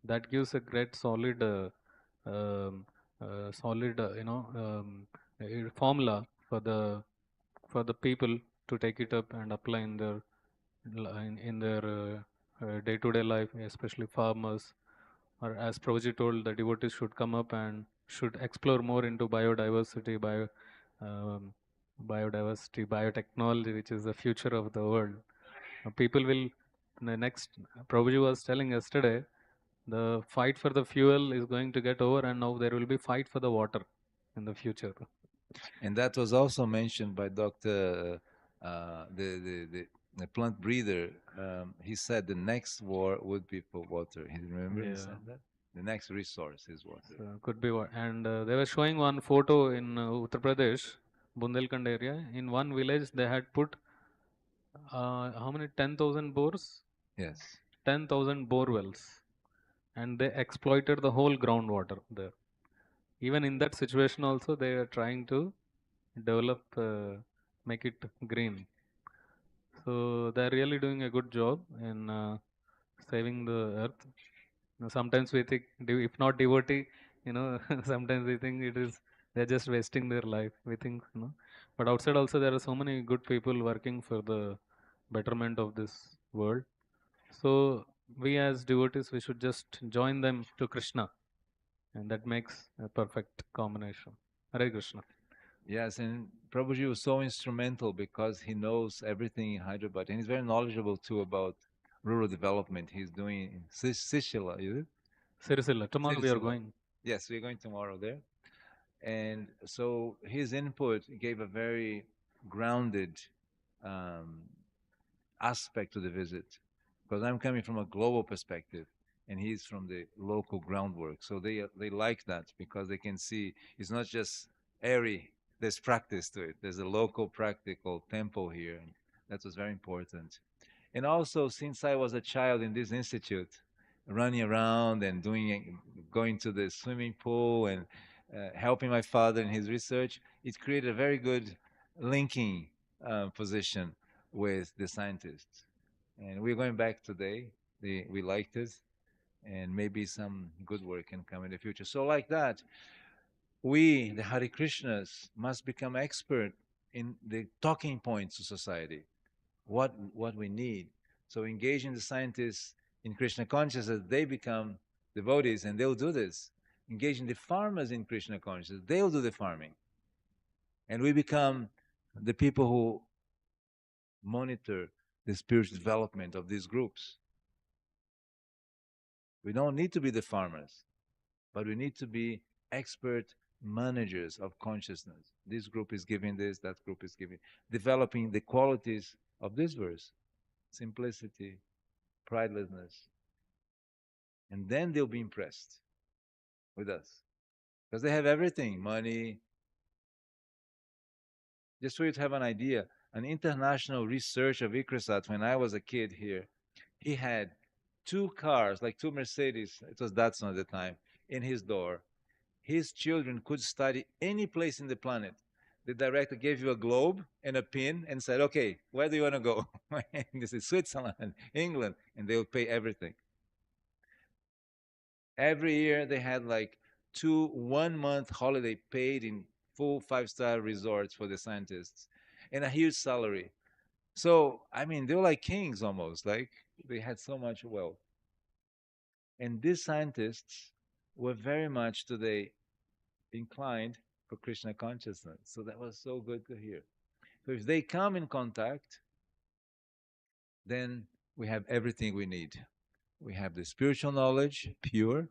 [SPEAKER 2] that gives a great um, solid formula for the people to take it up and apply in their day-to-day life, especially farmers
[SPEAKER 3] or as Prabhuji told, the devotees should come up and should explore more into biodiversity, biodiversity, biotechnology, which is the future of the world. People will, the next, Prabhuji was telling yesterday, the fight for the fuel is going to get over, and now there will be fight for the water in the future.
[SPEAKER 1] And that was also mentioned by Dr. The plant breeder. He said the next war would be for water. He remember he said that? The next resource is water.
[SPEAKER 3] So could be what. And they were showing one photo in Uttar Pradesh, Bundelkhand area. In one village, they had put how many? 10,000 bores?
[SPEAKER 1] Yes.
[SPEAKER 3] 10,000 bore wells. And they exploited the whole groundwater there. Even in that situation also, they are trying to develop, make it green. So they're really doing a good job in saving the earth. Sometimes we think, if not devotee, sometimes we think it is they're just wasting their life. We think, but outside also there are so many good people working for the betterment of this world. So we as devotees, we should just join them to Krishna, and that makes a perfect combination. Hare Krishna.
[SPEAKER 1] Yes, and Prabhuji was so instrumental because he knows everything in Hyderabad, and he's very knowledgeable too about rural development. He's doing in Sishila, is it?
[SPEAKER 3] Sirisilla. Tomorrow we are
[SPEAKER 1] Sirisila.
[SPEAKER 3] going.
[SPEAKER 1] Yes, we're going tomorrow there. And so his input gave a very grounded um, aspect to the visit, because I'm coming from a global perspective and he's from the local groundwork. So they like that because they can see it's not just airy, there's practice to it. There's a local practical temple here. And that was very important. And also, since I was a child in this institute, running around and going to the swimming pool and helping my father in his research, it created a very good linking position with the scientists. And we're going back today. We liked it, and maybe some good work can come in the future. So, like that, we, the Hare Krishnas, must become expert in the talking points to society, what we need. So, engaging the scientists in Krishna consciousness, they become devotees, and they'll do this. Engaging the farmers in Krishna consciousness, they'll do the farming, and we become the people who monitor the spiritual development of these groups. We don't need to be the farmers, but we need to be expert managers of consciousness. This group is giving this, that group is giving, developing the qualities of this verse: simplicity, pridelessness. And then they'll be impressed with us because they have everything: money. Just for you to have an idea, an international researcher of Ikrasat, when I was a kid here, he had 2 cars, like 2 Mercedes, it was Datsun at the time, in his door. His children could study any place in the planet. The director gave you a globe and a pin and said, okay, where do you want to go? This is Switzerland, England, and they would pay everything. Every year they had like 2 1-month holiday paid in full 5-star resorts for the scientists and a huge salary. So, I mean, they were like kings almost, like they had so much wealth. And these scientists were very much today inclined for Krishna consciousness. So that was so good to hear. So if they come in contact, then we have everything we need. We have the spiritual knowledge, pure,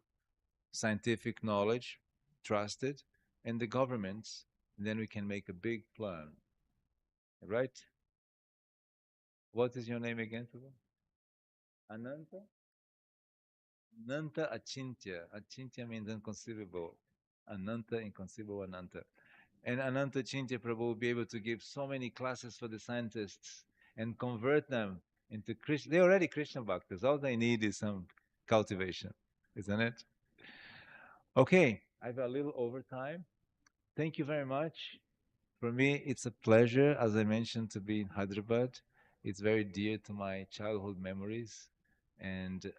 [SPEAKER 1] scientific knowledge, trusted, and the governments. Then we can make a big plan. Right? What is your name again? Ananta? Ananta Achintya. Achintya means inconceivable. Ananta, inconceivable Ananta. And Ananta Chintya Prabhu will be able to give so many classes for the scientists and convert them into Krishna. They're already Krishna Bhaktas. All they need is some cultivation, isn't it? Okay, I have a little overtime. Thank you very much. For me, it's a pleasure, as I mentioned, to be in Hyderabad. It's very dear to my childhood memories. And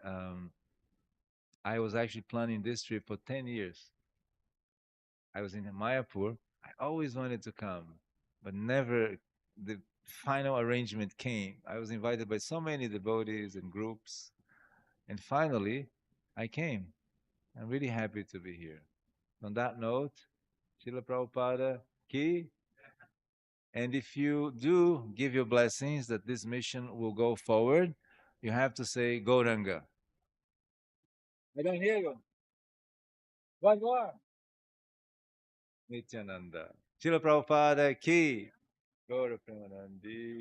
[SPEAKER 1] I was actually planning this trip for 10 years. I was in Mayapur. I always wanted to come, but never the final arrangement came. I was invited by so many devotees and groups, and finally, I came. I'm really happy to be here. On that note, Srila Prabhupada ki. And if you do give your blessings that this mission will go forward, you have to say Gauranga. I don't hear you. One more. Nityananda. Srila Prabhupada ki. Gaura Premanandi.